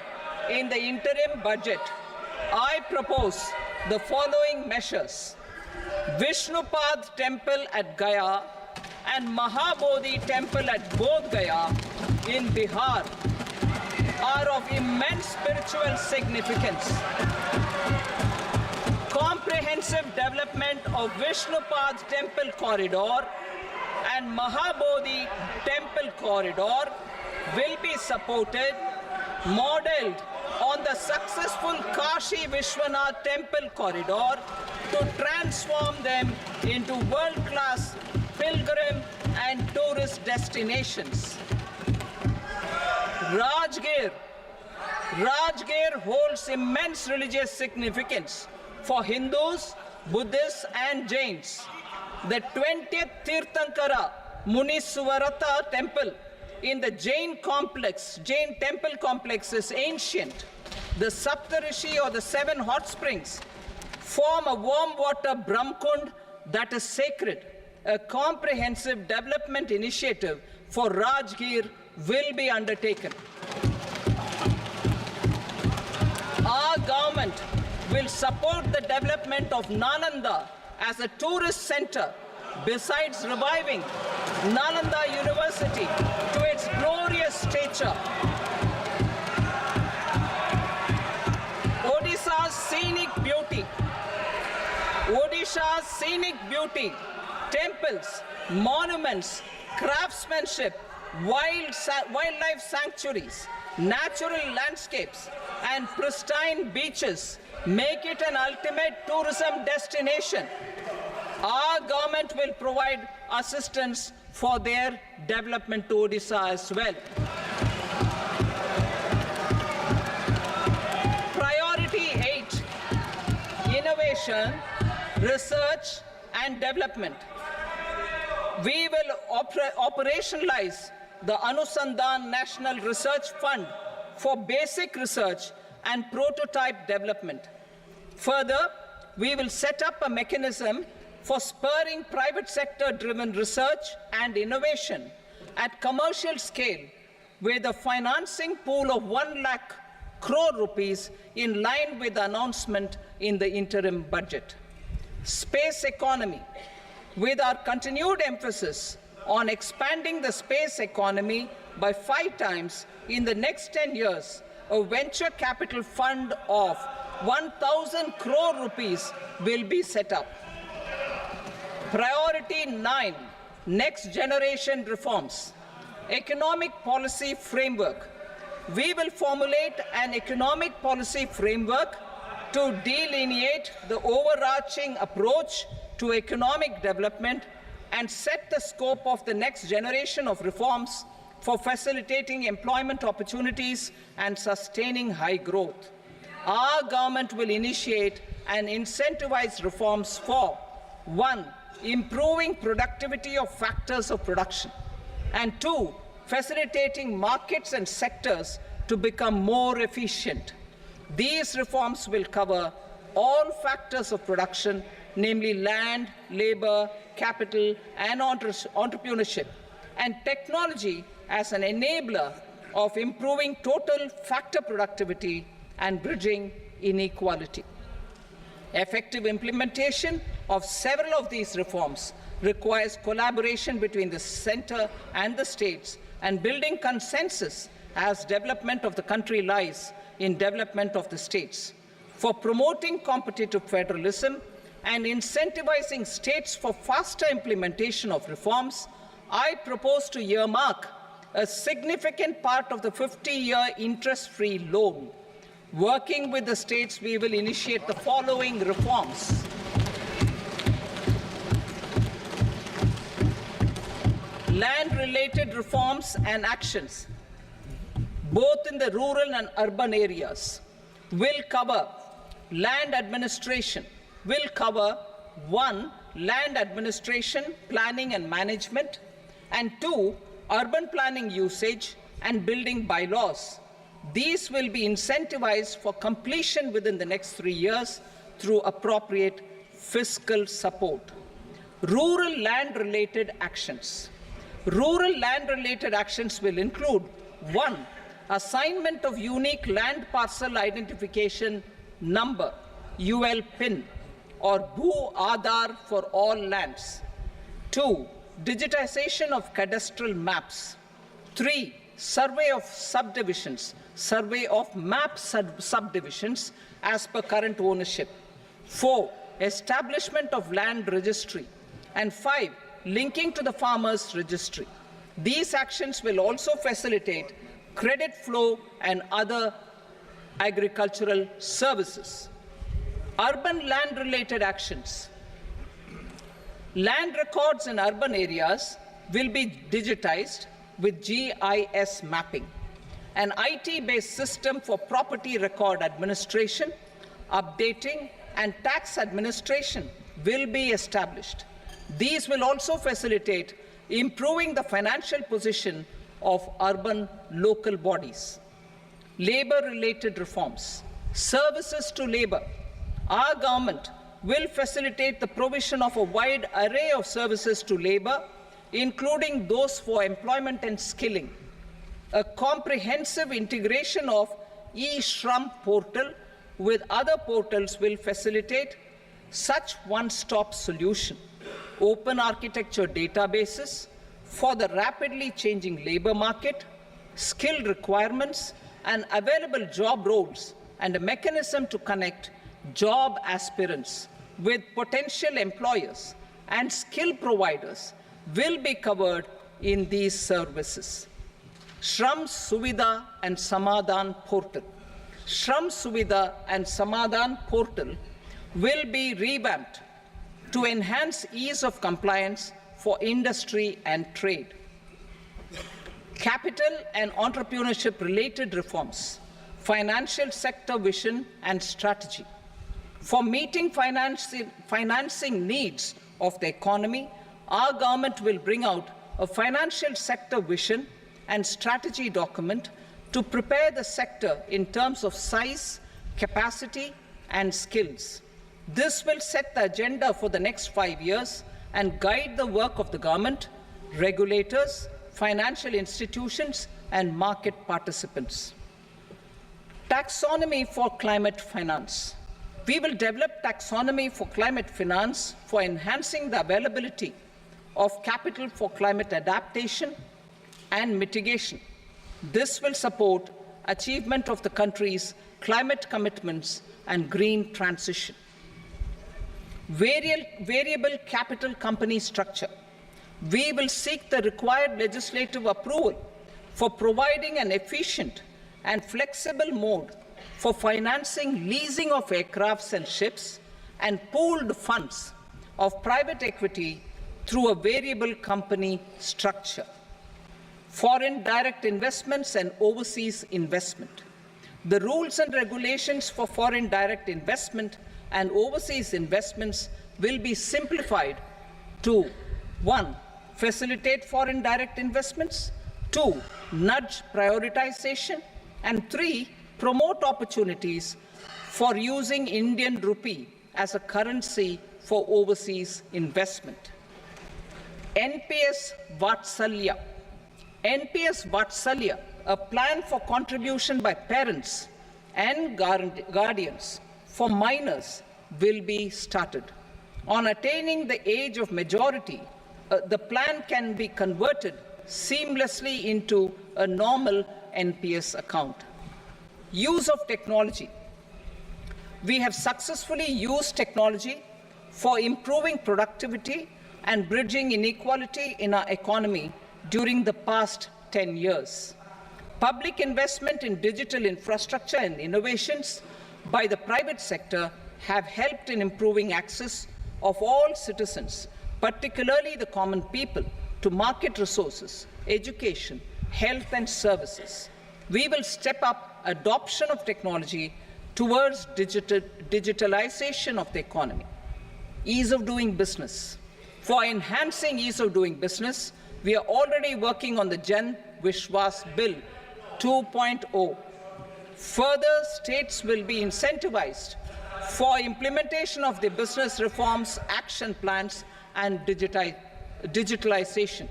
in the interim budget, I propose the following measures. Vishnupad Temple at Gaya and Mahabodhi Temple at Bodh Gaya in Bihar are of immense spiritual significance. Comprehensive development of Vishnupad Temple Corridor and Mahabodhi Temple Corridor will be supported, modeled on the successful Kashi Vishwanath Temple Corridor to transform them into world-class pilgrim and tourist destinations. Rajgir holds immense religious significance for Hindus, Buddhists, and Jains. The 20th Tirthankara Muniswarata Temple in the Jain temple complex is ancient. The Saptarishi, or the 7 hot springs, form a warm water Brahmkund that is sacred. A comprehensive development initiative for Rajgir will be undertaken. Our government will support the development of Nalanda as a tourist center, besides reviving Nalanda University to its glorious stature. Odisha's scenic beauty, temples, monuments, craftsmanship, wildlife sanctuaries, natural landscapes, and pristine beaches make it an ultimate tourism destination. Our government will provide assistance for their development to Odisha as well. Priority 8, innovation, research, and development. We will operationalize the Anusandhan National Research Fund for basic research and prototype development. Further, we will set up a mechanism for spurring private sector-driven research and innovation at commercial scale with a financing pool of 1 lakh crore rupees in line with the announcement in the interim budget. Space economy. With our continued emphasis on expanding the space economy by 5 times in the next 10 years, a venture capital fund of 1,000 crore rupees will be set up. Priority 9, next generation reforms. Economic policy framework. We will formulate an economic policy framework to delineate the overarching approach to economic development and set the scope of the next generation of reforms for facilitating employment opportunities and sustaining high growth. Our government will initiate and incentivize reforms for 1, improving productivity of factors of production, and 2, facilitating markets and sectors to become more efficient. These reforms will cover all factors of production, namely land, labor, capital, and entrepreneurship, and technology as an enabler of improving total factor productivity and bridging inequality. Effective implementation of several of these reforms requires collaboration between the center and the states and building consensus as development of the country lies in development of the states. For promoting competitive federalism and incentivizing states for faster implementation of reforms, I propose to earmark a significant part of the 50-year interest-free loan. Working with the states, we will initiate the following reforms. Land-related reforms and actions, both in the rural and urban areas, will cover land administration, will cover 1. Land administration, planning and management, and 2. Urban planning usage and building bylaws. These will be incentivized for completion within the next 3 years through appropriate fiscal support. Rural land-related actions. Rural land-related actions will include 1. Assignment of unique land parcel identification number, UL PIN, or Bhu Aadhaar for all lands. 2. Digitization of cadastral maps. 3. Survey of subdivisions, survey of map subdivisions as per current ownership. 4. Establishment of land registry. And 5. Linking to the farmers registry. These actions will also facilitate credit flow and other agricultural services. Urban land-related actions. Land records in urban areas will be digitized with GIS mapping. An IT-based system for property record administration, updating, and tax administration will be established. These will also facilitate improving the financial position of urban local bodies. Labor-related reforms. Services to labor. Our government will facilitate the provision of a wide array of services to labor, including those for employment and skilling. A comprehensive integration of e-Shram portal with other portals will facilitate such one-stop solution. Open architecture databases for the rapidly changing labor market, skill requirements, and available job roles, and a mechanism to connect job aspirants with potential employers and skill providers will be covered in these services. Shram Suvidha and Samadhan portal. Shram Suvidha and Samadhan portal will be revamped to enhance ease of compliance for industry and trade. Capital and entrepreneurship related reforms, financial sector vision and strategy. For meeting financing needs of the economy, our government will bring out a financial sector vision and strategy document to prepare the sector in terms of size, capacity, and skills. This will set the agenda for the next 5 years and guide the work of the government, regulators, financial institutions, and market participants. Taxonomy for climate finance. We will develop taxonomy for climate finance for enhancing the availability of capital for climate adaptation and mitigation. This will support achievement of the country's climate commitments and green transition. Variable capital company structure. We will seek the required legislative approval for providing an efficient and flexible mode for financing leasing of aircrafts and ships and pooled funds of private equity through a variable company structure. Foreign direct investments and overseas investment. The rules and regulations for foreign direct investment and overseas investments will be simplified to 1. Facilitate foreign direct investments, 2. Nudge prioritization, and 3. Promote opportunities for using Indian rupee as a currency for overseas investment. NPS Vatsalya. NPS Vatsalya, a plan for contribution by parents and guardians for minors, will be started. On attaining the age of majority, the plan can be converted seamlessly into a normal NPS account. Use of technology. We have successfully used technology for improving productivity and bridging inequality in our economy during the past 10 years. Public investment in digital infrastructure and innovations by the private sector have helped in improving access of all citizens, particularly the common people, to market resources, education, health and services. We will step up adoption of technology towards digitalization of the economy. Ease of doing business. For enhancing ease of doing business, we are already working on the Jan Vishwas Bill 2.0. Further, states will be incentivized for implementation of the business reforms, action plans, and digitalization.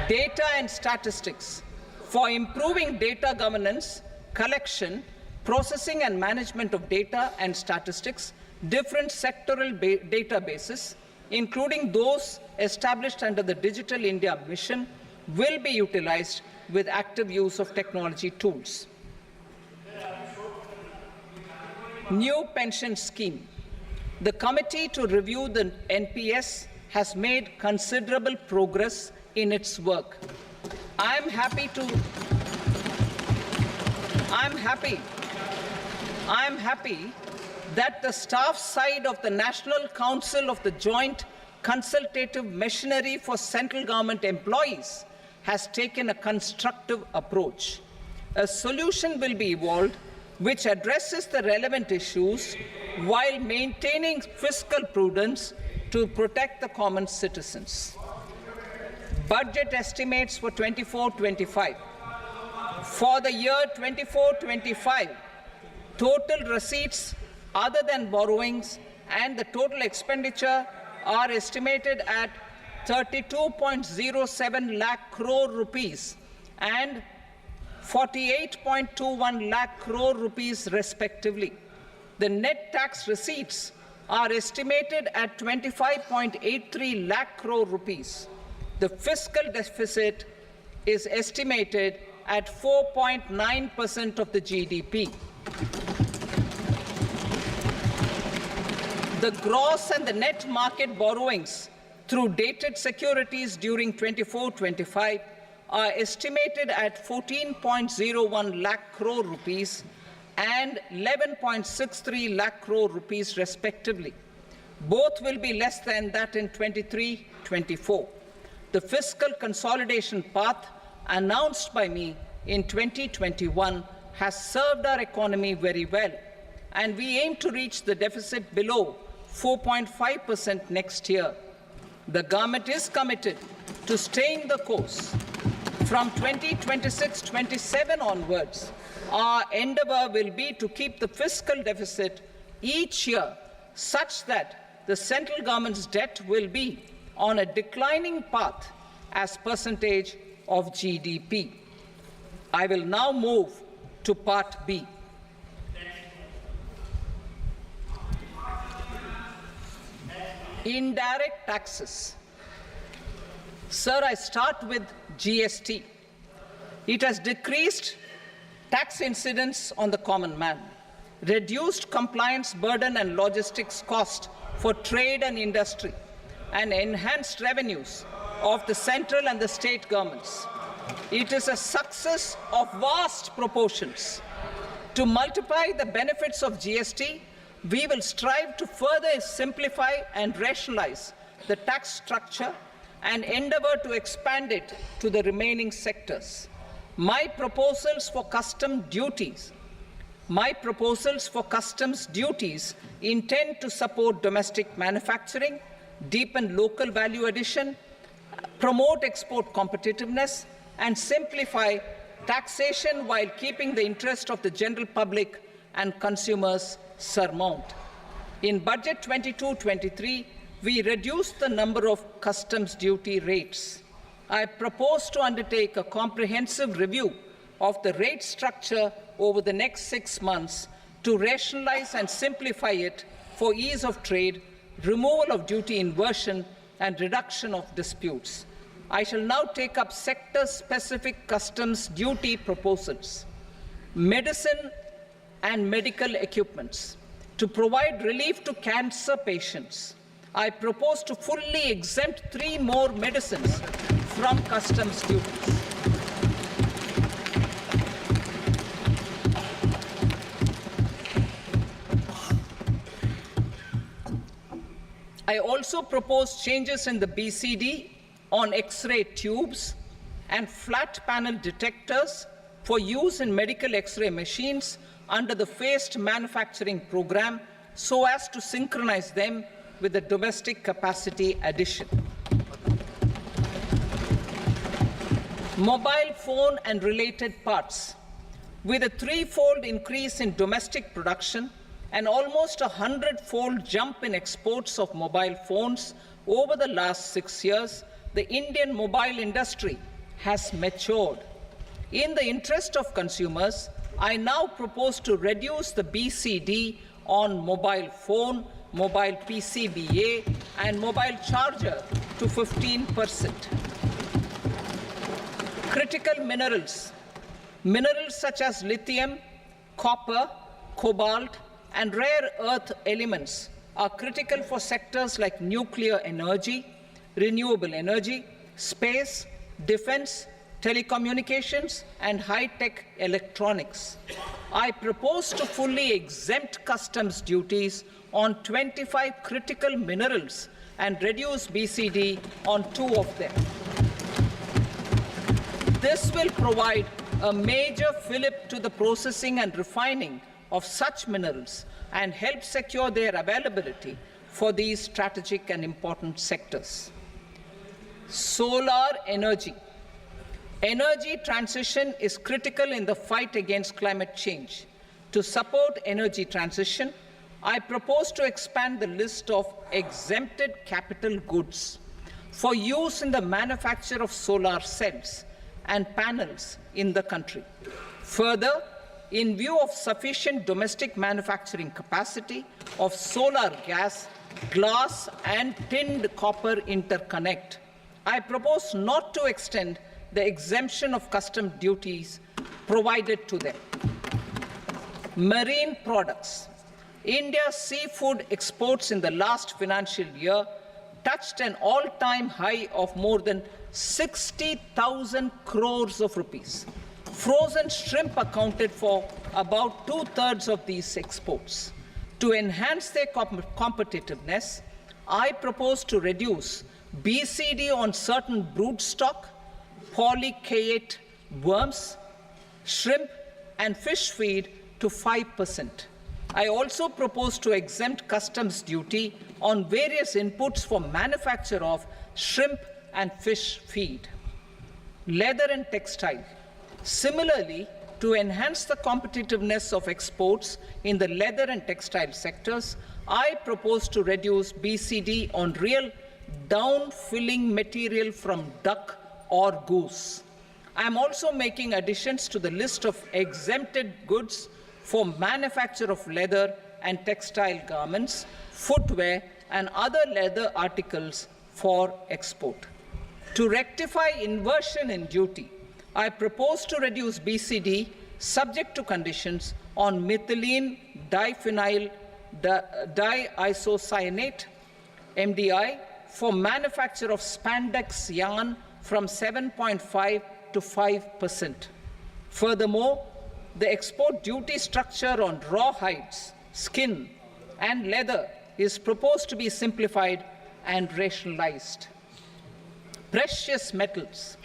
Data and statistics. For improving data governance, collection, processing and management of data and statistics, different sectoral databases, including those established under the Digital India Mission, will be utilized with active use of technology tools. New pension scheme. The committee to review the NPS has made considerable progress in its work. I'm happy that the staff side of the National Council of the Joint Consultative Machinery for Central Government Employees has taken a constructive approach. A solution will be evolved which addresses the relevant issues while maintaining fiscal prudence to protect the common citizens. Budget estimates for 24-25. For the year 24-25, total receipts other than borrowings and the total expenditure are estimated at 32.07 lakh crore rupees and 48.21 lakh crore rupees respectively. The net tax receipts are estimated at 25.83 lakh crore rupees. The fiscal deficit is estimated at 4.9% of the GDP. The gross and the net market borrowings through dated securities during 24-25 are estimated at 14.01 lakh crore rupees and 11.63 lakh crore rupees respectively. Both will be less than that in 23-24. The fiscal consolidation path announced by me in 2021 has served our economy very well, and we aim to reach the deficit below 4.5% next year. The government is committed to staying the course. From 2026-27 onwards, our endeavor will be to keep the fiscal deficit each year such that the central government's debt will be on a declining path as percentage of GDP. I will now move to Part B. Indirect taxes. Sir, I start with GST. It has decreased tax incidence on the common man, reduced compliance burden and logistics cost for trade and industry, and enhanced revenues of the central and the state governments. It is a success of vast proportions. To multiply the benefits of GST, we will strive to further simplify and rationalize the tax structure and endeavor to expand it to the remaining sectors. My proposals for customs duties intend to support domestic manufacturing, deepen local value addition, promote export competitiveness, and simplify taxation while keeping the interest of the general public and consumers surmount. In Budget 22-23, we reduced the number of customs duty rates. I propose to undertake a comprehensive review of the rate structure over the next 6 months to rationalize and simplify it for ease of trade, removal of duty inversion, and reduction of disputes. I shall now take up sector-specific customs duty proposals. Medicine and medical equipments. To provide relief to cancer patients, I propose to fully exempt 3 more medicines from customs duties. I also propose changes in the BCD on X-ray tubes and flat panel detectors for use in medical X-ray machines under the phased manufacturing program so as to synchronize them with the domestic capacity addition. Mobile phone and related parts. With a 3-fold increase in domestic production and almost a 100-fold jump in exports of mobile phones over the last 6 years, the Indian mobile industry has matured. In the interest of consumers, I now propose to reduce the BCD on mobile phone, mobile PCBA, and mobile charger to 15%. Critical minerals. Minerals such as lithium, copper, cobalt, and rare earth elements are critical for sectors like nuclear energy, renewable energy, space, defense, telecommunications, and high-tech electronics. I propose to fully exempt customs duties on 25 critical minerals and reduce BCD on 2 of them. This will provide a major fillip to the processing and refining of such minerals and help secure their availability for these strategic and important sectors. Solar energy. Energy transition is critical in the fight against climate change. To support energy transition, I propose to expand the list of exempted capital goods for use in the manufacture of solar cells and panels in the country. Further, in view of sufficient domestic manufacturing capacity of solar gas, glass, and tinned copper interconnect, I propose not to extend the exemption of custom duties provided to them. Marine products. India's seafood exports in the last financial year touched an all-time high of more than 60,000 crores of rupees. Frozen shrimp accounted for about 2/3 of these exports. To enhance their competitiveness, I propose to reduce BCD on certain broodstock, polychaete worms, shrimp, and fish feed to 5%. I also propose to exempt customs duty on various inputs for manufacture of shrimp and fish feed. Leather and textile. Similarly, to enhance the competitiveness of exports in the leather and textile sectors, I propose to reduce BCD on real down-filling material from duck or goose. I am also making additions to the list of exempted goods for manufacture of leather and textile garments, footwear, and other leather articles for export. To rectify inversion in duty, I propose to reduce BCD subject to conditions on methylene diphenyl diisocyanate, MDI, for manufacture of spandex yarn from 7.5 to 5%. Furthermore, the export duty structure on raw hides, skin, and leather is proposed to be simplified and rationalized. Precious metals.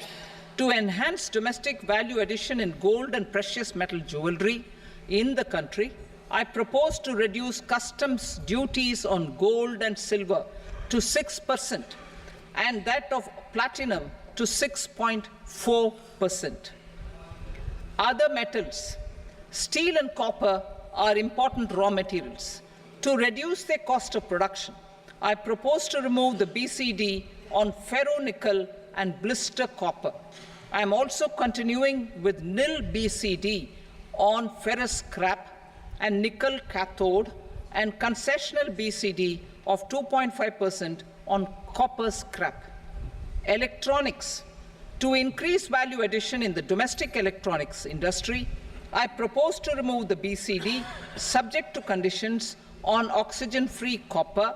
To enhance domestic value addition in gold and precious metal jewelry in the country, I propose to reduce customs duties on gold and silver to 6% and that of platinum to 6.4%. Other metals. Steel and copper are important raw materials. To reduce their cost of production, I propose to remove the BCD on ferronickel and blister copper. I am also continuing with nil BCD on ferrous scrap and nickel cathode and concessional BCD of 2.5% on copper scrap. Electronics. To increase value addition in the domestic electronics industry, I propose to remove the BCD subject to conditions on oxygen-free copper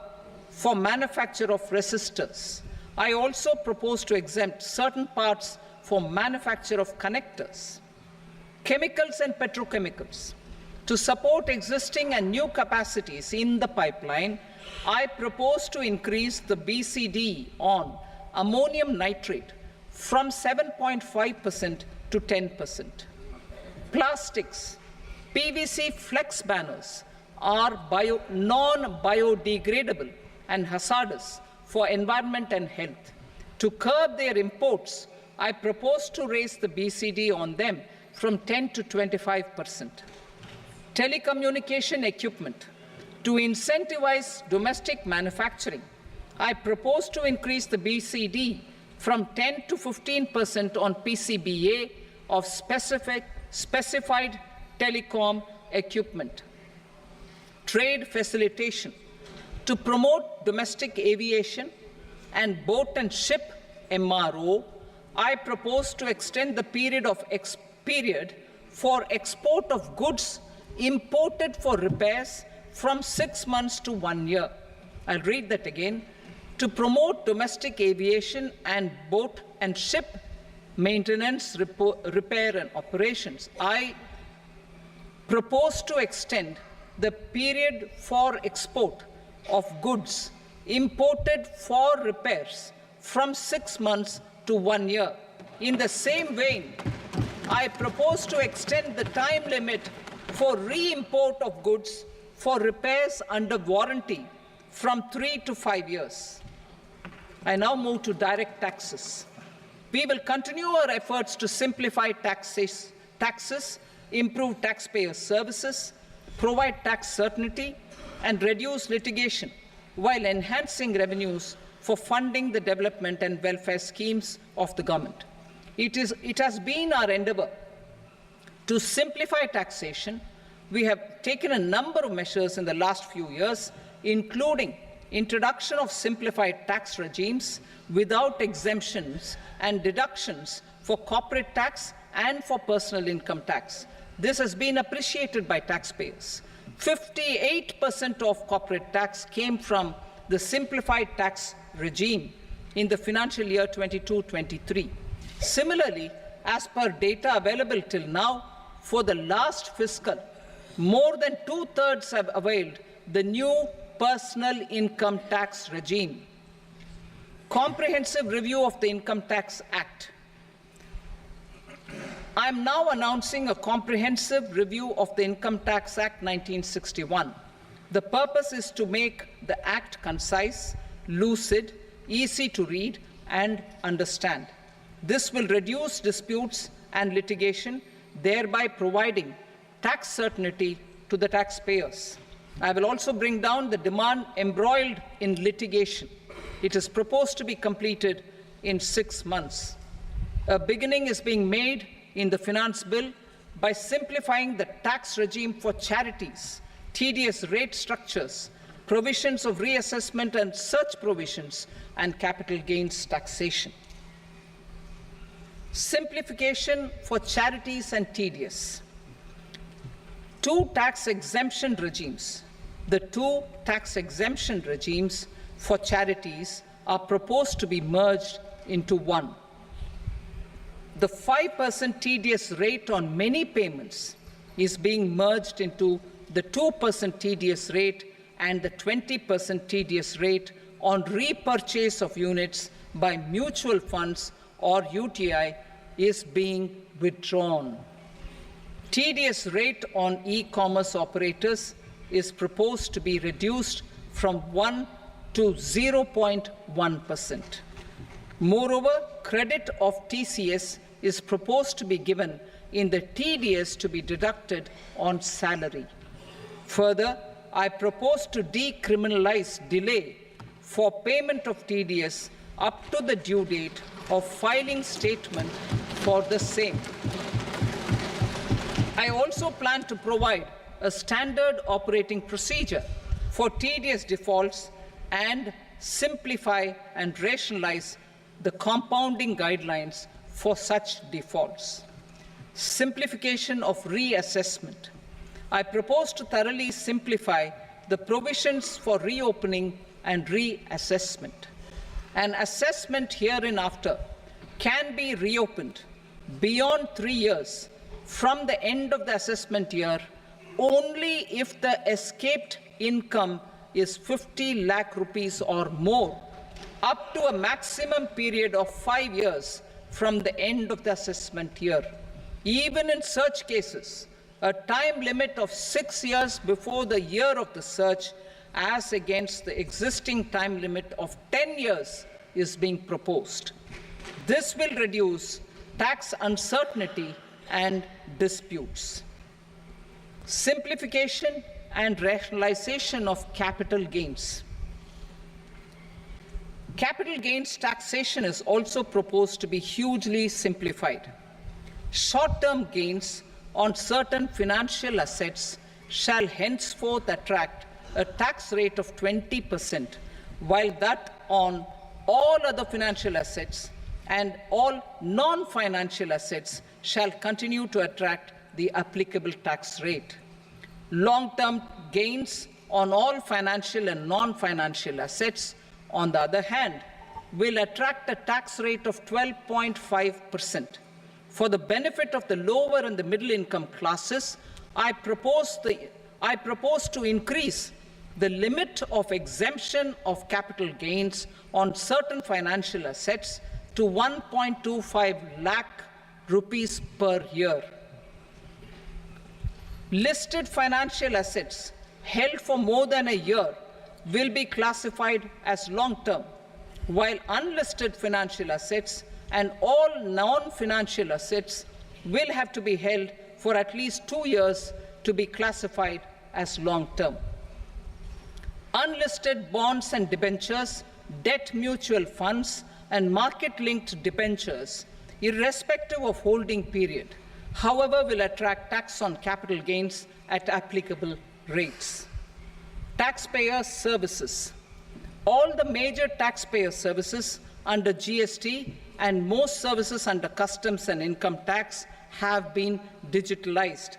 for manufacture of resistors. I also propose to exempt certain parts for manufacture of connectors. Chemicals and petrochemicals. To support existing and new capacities in the pipeline, I propose to increase the BCD on ammonium nitrate from 7.5% to 10%. Plastics. PVC flex banners are non-biodegradable and hazardous for environment and health. To curb their imports, I propose to raise the BCD on them from 10 to 25%. Telecommunication equipment. To incentivize domestic manufacturing, I propose to increase the BCD from 10 to 15% on PCBA of specified telecom equipment. Trade facilitation. To promote domestic aviation and boat and ship MRO, I propose to extend the period for export of goods imported for repairs from 6 months to 1 year. I'll read that again. To promote domestic aviation and boat and ship maintenance, repair and operations, I propose to extend the period for export of goods imported for repairs from 6 months to 1 year. In the same vein, I propose to extend the time limit for re-import of goods for repairs under warranty from 3 to 5 years. I now move to direct taxes. We will continue our efforts to simplify taxes, improve taxpayer services, provide tax certainty, and reduce litigation while enhancing revenues for funding the development and welfare schemes of the government. It has been our endeavor to simplify taxation. We have taken a number of measures in the last few years, including introduction of simplified tax regimes without exemptions and deductions for corporate tax and for personal income tax. This has been appreciated by taxpayers. 58% of corporate tax came from the simplified tax regime in the financial year 22-23. Similarly, as per data available till now, for the last fiscal, more than 2/3 have availed the new personal income tax regime. Comprehensive review of the Income Tax Act. I am now announcing a comprehensive review of the Income Tax Act 1961. The purpose is to make the Act concise, lucid, easy to read and understand. This will reduce disputes and litigation, thereby providing tax certainty to the taxpayers. I will also bring down the demand embroiled in litigation. It is proposed to be completed in 6 months. A beginning is being made in the Finance Bill by simplifying the tax regime for charities, tedious rate structures, provisions of reassessment and such provisions, and capital gains taxation. Simplification for charities and tedious. Two tax exemption regimes. The two tax exemption regimes for charities are proposed to be merged into one. The 5% tedious rate on many payments is being merged into the 2% tedious rate, and the 20% tedious rate on repurchase of units by mutual funds or UTI is being withdrawn. Tedious rate on e-commerce operators is proposed to be reduced from 1 to 0.1%. Moreover, credit of TCS is proposed to be given in the TDS to be deducted on salary. Further, I propose to decriminalize delay for payment of TDS up to the due date of filing statement for the same. I also plan to provide a standard operating procedure for TDS defaults and simplify and rationalize the compounding guidelines for such defaults. Simplification of reassessment. I propose to thoroughly simplify the provisions for reopening and reassessment. An assessment hereinafter can be reopened beyond 3 years from the end of the assessment year only if the escaped income is 50 lakh rupees or more, up to a maximum period of 5 years from the end of the assessment year. Even in such cases, a time limit of 6 years before the year of the search, as against the existing time limit of 10 years, is being proposed. This will reduce tax uncertainty and disputes. Simplification and rationalization of capital gains. Capital gains taxation is also proposed to be hugely simplified. Short-term gains on certain financial assets shall henceforth attract a tax rate of 20%, while that on all other financial assets and all non-financial assets shall continue to attract the applicable tax rate. Long-term gains on all financial and non-financial assets, on the other hand, will attract a tax rate of 12.5%. For the benefit of the lower and the middle income classes, I propose to increase the limit of exemption of capital gains on certain financial assets to 1.25 lakh rupees per year. Listed financial assets held for more than a year will be classified as long-term, while unlisted financial assets and all non-financial assets will have to be held for at least 2 years to be classified as long-term. Unlisted bonds and debentures, debt mutual funds, and market-linked debentures, irrespective of holding period, however, will attract tax on capital gains at applicable rates. Taxpayer services. All the major taxpayer services under GST and most services under customs and income tax have been digitalized.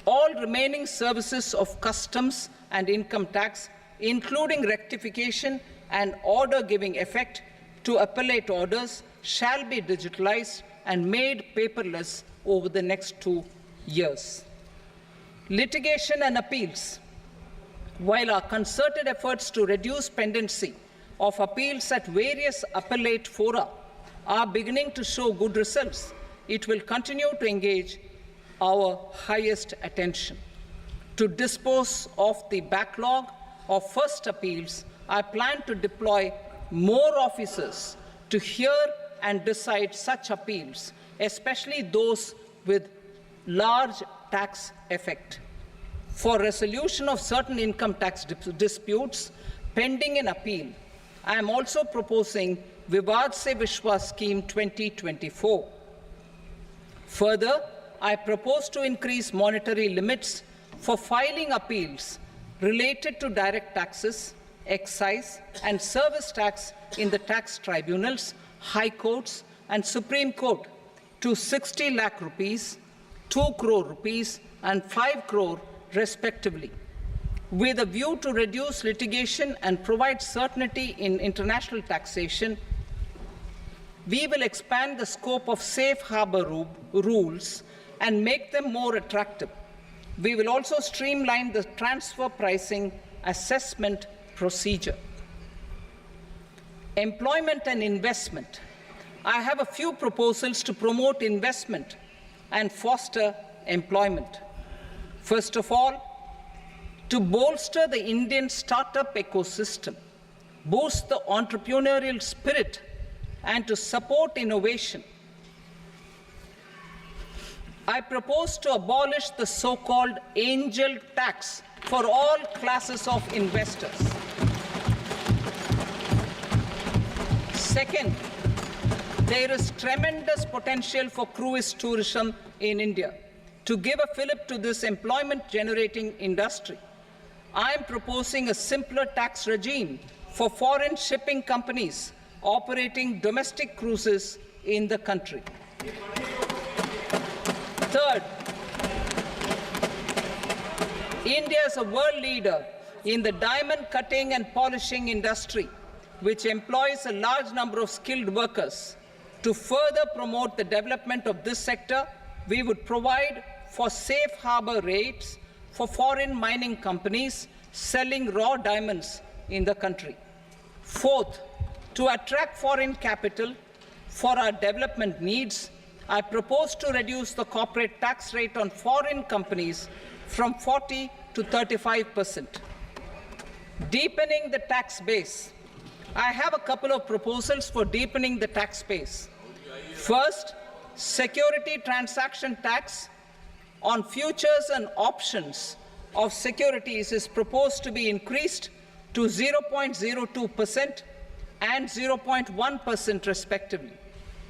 All remaining services of customs and income tax, including rectification and order giving effect to appellate orders, shall be digitalized and made paperless over the next 2 years. Litigation and appeals. While our concerted efforts to reduce pendency of appeals at various appellate fora are beginning to show good results, it will continue to engage our highest attention. To dispose of the backlog of first appeals, I plan to deploy more officers to hear and decide such appeals, especially those with large tax effect. For resolution of certain income tax disputes pending in appeal, I am also proposing Vivad Se Vishwas Scheme 2024. Further, I propose to increase monetary limits for filing appeals related to direct taxes, excise, and service tax in the tax tribunals, high courts, and Supreme Court to 60 lakh rupees, 2 crore rupees, and 5 crore respectively. With a view to reduce litigation and provide certainty in international taxation, we will expand the scope of safe harbor rules and make them more attractive. We will also streamline the transfer pricing assessment procedure. Employment and investment. I have a few proposals to promote investment and foster employment. First of all, to bolster the Indian startup ecosystem, boost the entrepreneurial spirit, and to support innovation, I propose to abolish the so-called angel tax for all classes of investors. Second, there is tremendous potential for cruise tourism in India. To give a fillip to this employment-generating industry, I am proposing a simpler tax regime for foreign shipping companies operating domestic cruises in the country. Third, India is a world leader in the diamond cutting and polishing industry, which employs a large number of skilled workers. To further promote the development of this sector, we would provide for safe harbor rates for foreign mining companies selling raw diamonds in the country. Fourth, to attract foreign capital for our development needs, I propose to reduce the corporate tax rate on foreign companies from 40 to 35%. Deepening the tax base. I have a couple of proposals for deepening the tax base. First, security transaction tax on futures and options of securities is proposed to be increased to 0.02% and 0.1% respectively.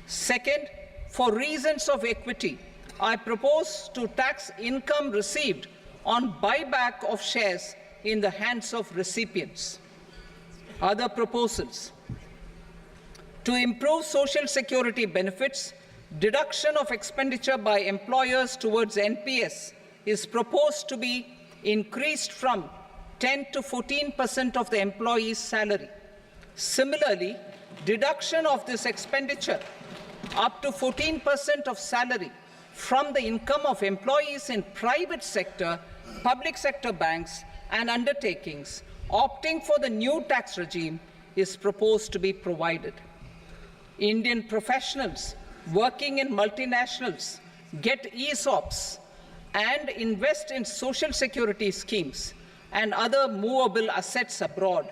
Second, for reasons of equity, I propose to tax income received on buyback of shares in the hands of recipients. Other proposals. To improve social security benefits, deduction of expenditure by employers towards NPS is proposed to be increased from 10 to 14% of the employee's salary. Similarly, deduction of this expenditure up to 14% of salary from the income of employees in private sector, public sector banks and undertakings opting for the new tax regime is proposed to be provided. Indian professionals working in multinationals get ESOPs and invest in social security schemes and other movable assets abroad.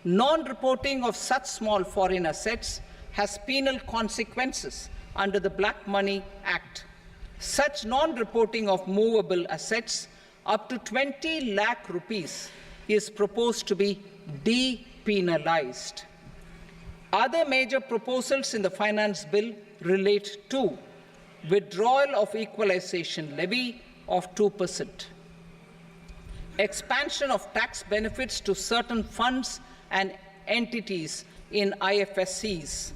Non-reporting of such small foreign assets has penal consequences under the Black Money Act. Such non-reporting of movable assets up to 20 lakh rupees is proposed to be depenalized. Other major proposals in the finance bill relate to withdrawal of equalization levy of 2%, expansion of tax benefits to certain funds and entities in IFSCs,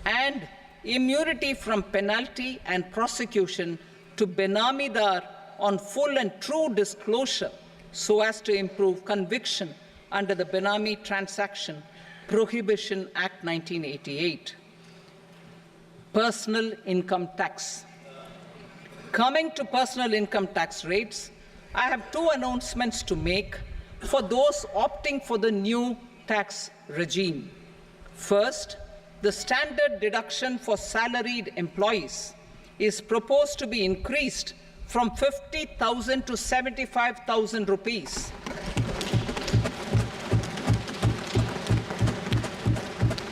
and immunity from penalty and prosecution to Benamidar on full and true disclosure so as to improve conviction under the Benami Transaction Prohibition Act 1988. Personal income tax. Coming to personal income tax rates, I have two announcements to make for those opting for the new tax regime. First, the standard deduction for salaried employees is proposed to be increased from 50,000 to 75,000 rupees.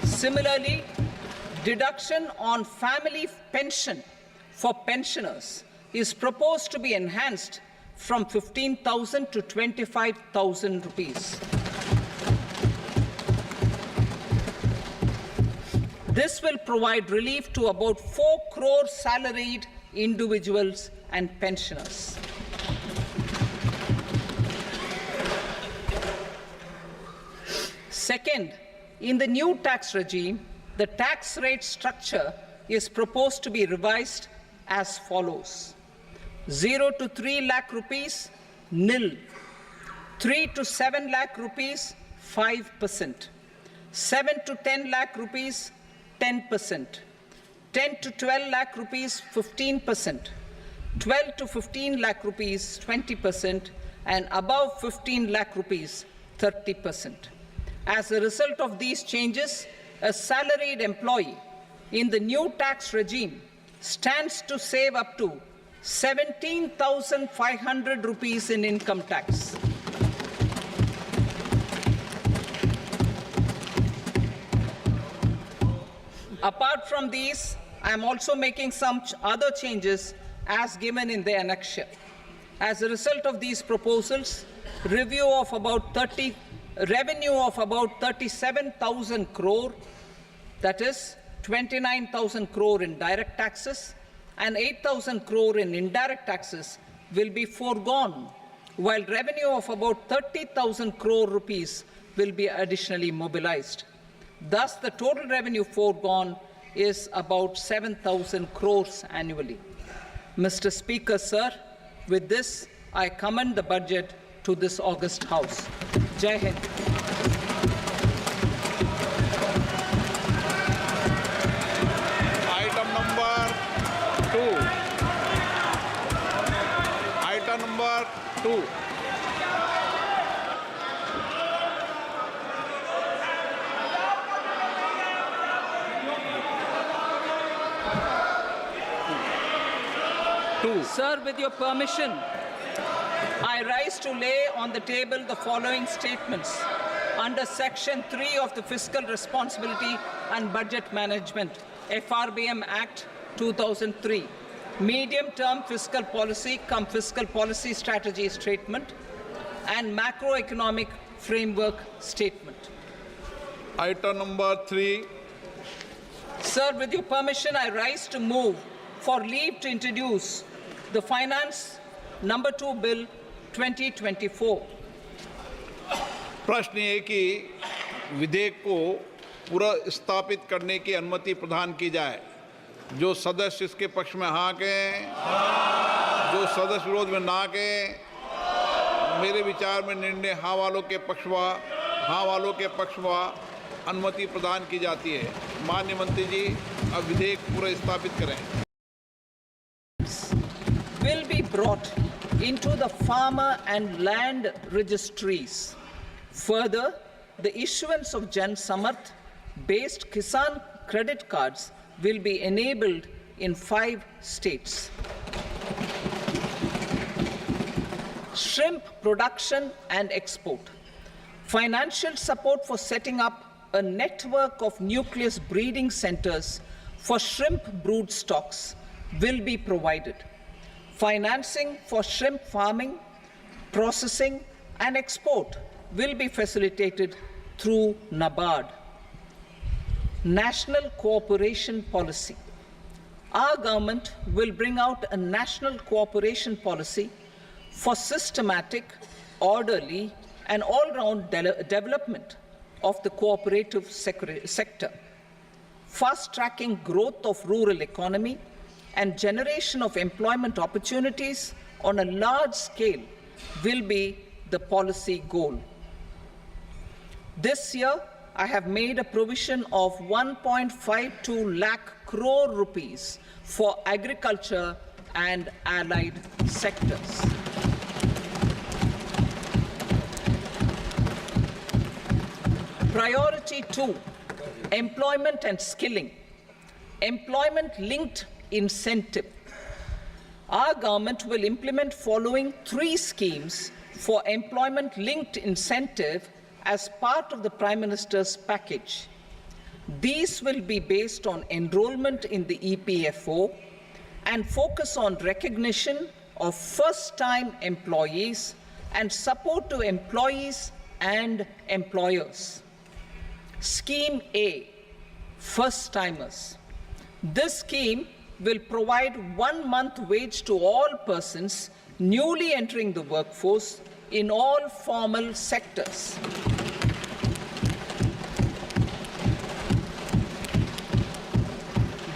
Similarly, deduction on family pension for pensioners is proposed to be enhanced from 15,000 to 25,000 rupees. This will provide relief to about 4 crore salaried individuals and pensioners. Second, in the new tax regime, the tax rate structure is proposed to be revised as follows: 0 to 3 lakh rupees, nil; 3 to 7 lakh rupees, 5%; 7 to 10 lakh rupees, 10%; 10 to 12 lakh rupees, 15%; 12 to 15 lakh rupees, 20%; and above 15 lakh rupees, 30%. As a result of these changes, a salaried employee in the new tax regime stands to save up to 17,500 rupees in income tax. Apart from these, I am also making some other changes as given in the annexure. As a result of these proposals, revenue of about 37,000 crore that is 29,000 crore in direct taxes and 8,000 crore in indirect taxes, will be foregone, while revenue of about 30,000 crore rupees will be additionally mobilized. Thus, the total revenue foregone is about 7,000 crores annually. Mr. Speaker, sir, with this, I commend the budget to this august House. Jai Hind. Item number 2. Item number 2. Sir, with your permission, I rise to lay on the table the following statements under Section 3 of the Fiscal Responsibility and Budget Management, FRBM Act 2003, Medium-Term Fiscal Policy cum Fiscal Policy Strategy Statement and Macroeconomic Framework Statement. Item number 3. Sir, with your permission, I rise to move for leave to introduce the Finance Number 2 Bill 2024. प्रश्न ये कि विधेयक को पुनर्स्थापित करने की अनुमति प्रदान की जाए। जो सदस्य इसके पक्ष में हाँ कहें, जो सदस्य विरोध में ना कहें। मेरे विचार में निर्णय हाँ वालों के पक्ष में अनुमति प्रदान की जाती है। माननीय मंत्री जी, अब विधेयक पुनर्स्थापित करें। Will be brought into the farmer and land registries. Further, the issuance of Jan Samarth based Kisan credit cards will be enabled in 5 states. Shrimp production and export. Financial support for setting up a network of nucleus breeding centers for shrimp brood stocks will be provided. Financing for shrimp farming, processing, and export will be facilitated through NABARD. National Cooperation Policy. Our government will bring out a national cooperation policy for systematic, orderly, and all-round development of the cooperative sector, fast-tracking growth of rural economy, and generation of employment opportunities on a large scale will be the policy goal. This year, I have made a provision of 1.52 lakh crore rupees for agriculture and allied sectors. Priority 2, employment and skilling. Employment-linked incentive. Our government will implement following 3 schemes for employment-linked incentive as part of the Prime Minister's package. These will be based on enrollment in the EPFO and focus on recognition of first-time employees and support to employees and employers. Scheme A, first-timers. This scheme will provide 1 month wage to all persons newly entering the workforce in all formal sectors.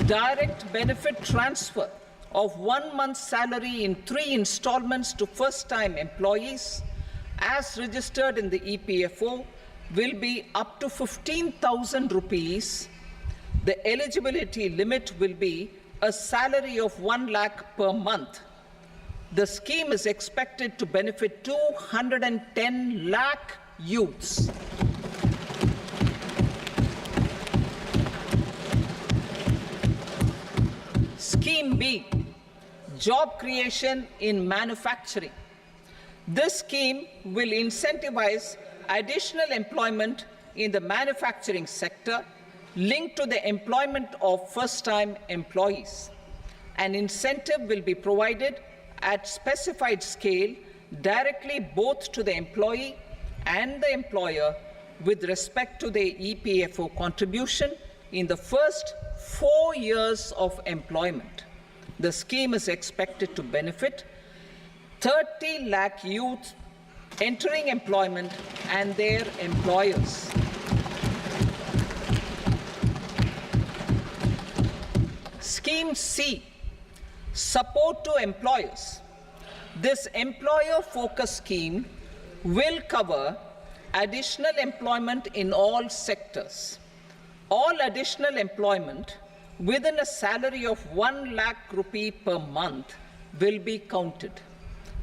Direct benefit transfer of 1 month's salary in 3 installments to first-time employees as registered in the EPFO will be up to 15,000 rupees. The eligibility limit will be a salary of 1 lakh per month. The scheme is expected to benefit 210 lakh youths. Scheme B, job creation in manufacturing. This scheme will incentivize additional employment in the manufacturing sector linked to the employment of first-time employees. An incentive will be provided at specified scale directly both to the employee and the employer with respect to the EPFO contribution in the first 4 years of employment. The scheme is expected to benefit 30 lakh youth entering employment and their employers. Scheme C, support to employers. This employer-focused scheme will cover additional employment in all sectors. All additional employment within a salary of 1 lakh rupee per month will be counted.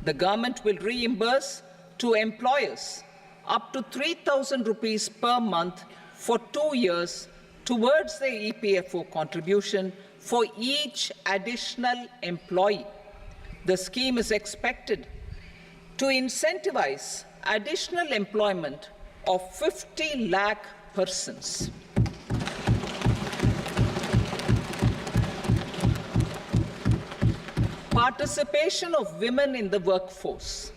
The government will reimburse to employers up to 3,000 rupees per month for 2 years towards the EPFO contribution for each additional employee. The scheme is expected to incentivize additional employment of 50 lakh persons. Participation of women in the workforce.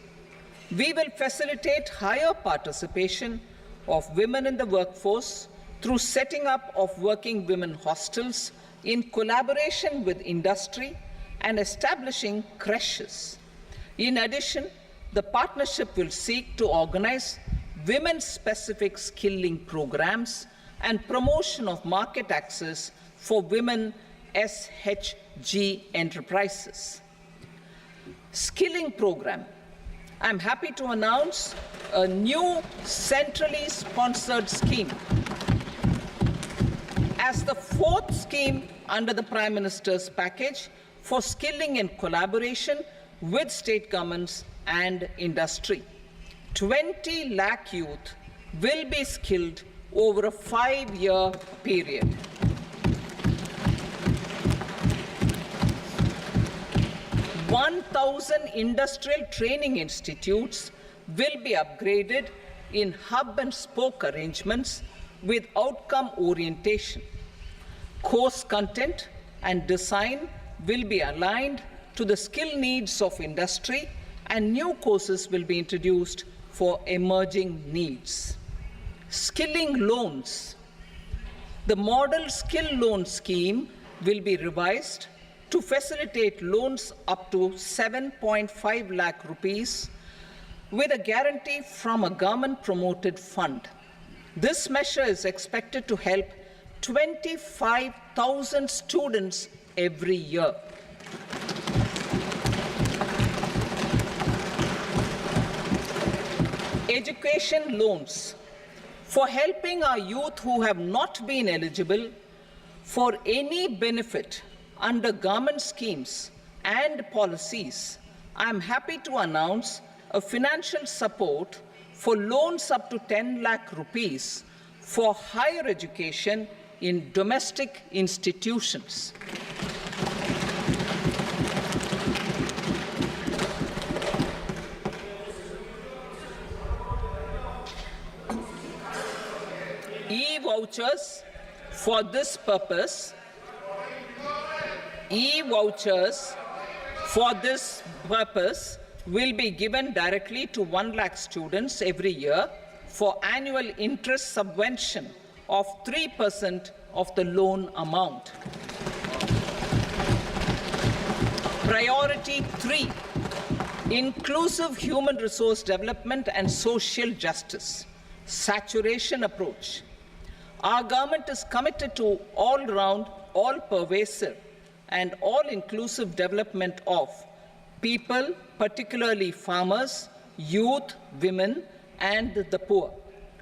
We will facilitate higher participation of women in the workforce through setting up of working women hostels in collaboration with industry and establishing creches. In addition, the partnership will seek to organize women-specific skilling programs and promotion of market access for women SHG enterprises. Skilling program. I'm happy to announce a new centrally sponsored scheme as the fourth scheme under the Prime Minister's package for skilling in collaboration with state governments and industry. 20 lakh youth will be skilled over a 5-year period. (1,000 industrial training institutes will be upgraded in hub and spoke arrangements with outcome orientation. Course content and design will be aligned to the skill needs of industry, and new courses will be introduced for emerging needs. Skilling loans. The model skill loan scheme will be revised to facilitate loans up to 7.5 lakh rupees with a guarantee from a government-promoted fund. This measure is expected to help 25,000 students every year. Education loans. For helping our youth who have not been eligible for any benefit under government schemes and policies, I am happy to announce a financial support for loans up to 10 lakh rupees for higher education in domestic institutions. E-vouchers for this purpose. E-vouchers for this purpose will be given directly to 1 lakh students every year for annual interest subvention of 3% of the loan amount. Priority 3, inclusive human resource development and social justice, saturation approach. Our government is committed to all-round, all-pervasive and all-inclusive development of people, particularly farmers, youth, women, and the poor.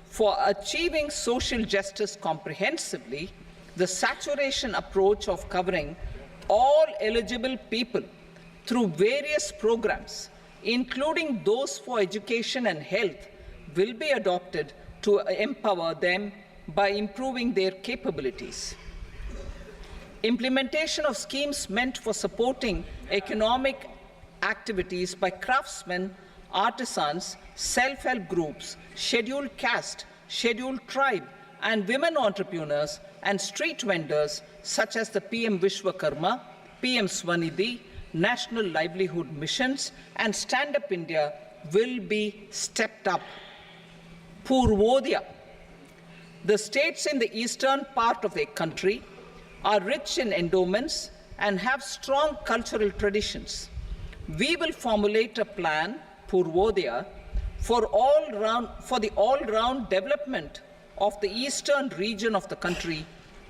For achieving social justice comprehensively, the saturation approach of covering all eligible people through various programs, including those for education and health, will be adopted to empower them by improving their capabilities. Implementation of schemes meant for supporting economic activities by craftsmen, artisans, self-help groups, scheduled caste, scheduled tribe, and women entrepreneurs and street vendors such as the PM Vishwakarma, PM Swanidhi, National Livelihood Missions, and Stand Up India will be stepped up. Purvodaya. The states in the eastern part of the country are rich in endowments and have strong cultural traditions. We will formulate a plan, Purvodaya, for the all-round development of the eastern region of the country,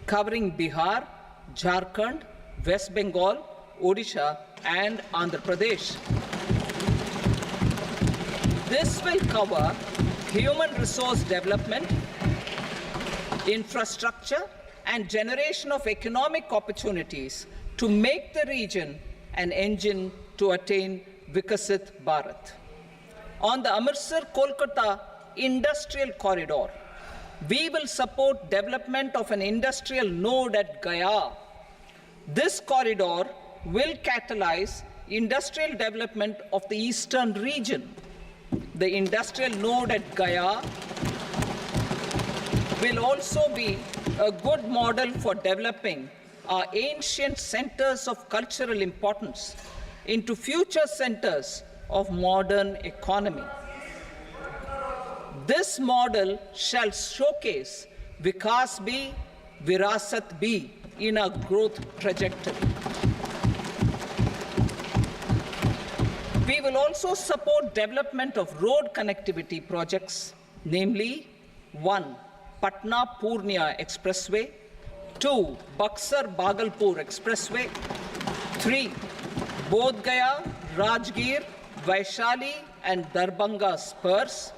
covering Bihar, Jharkhand, West Bengal, Odisha, and Andhra Pradesh. This will cover human resource development, infrastructure, and generation of economic opportunities to make the region an engine to attain Vikasit Bharat. On the Amritsar-Kolkata Industrial Corridor, we will support development of an industrial node at Gaya. This corridor will catalyze industrial development of the eastern region. The industrial node at Gaya will also be a good model for developing our ancient centers of cultural importance into future centers of modern economy. This model shall showcase Vikas B, Virasat B in our growth trajectory. We will also support development of road connectivity projects, namely 1. Patna-Purnia Expressway, 2. Buxar-Bhagalpur Expressway, 3. Bodh Gaya, Rajgir, Vaishali and Darbhanga spurs,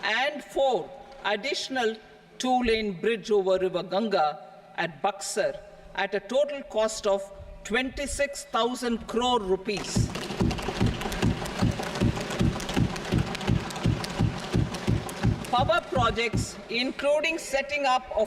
and 4. Additional 2-lane bridge over River Ganga at Buxar at a total cost of 26,000 crore rupees. Power projects, including setting up of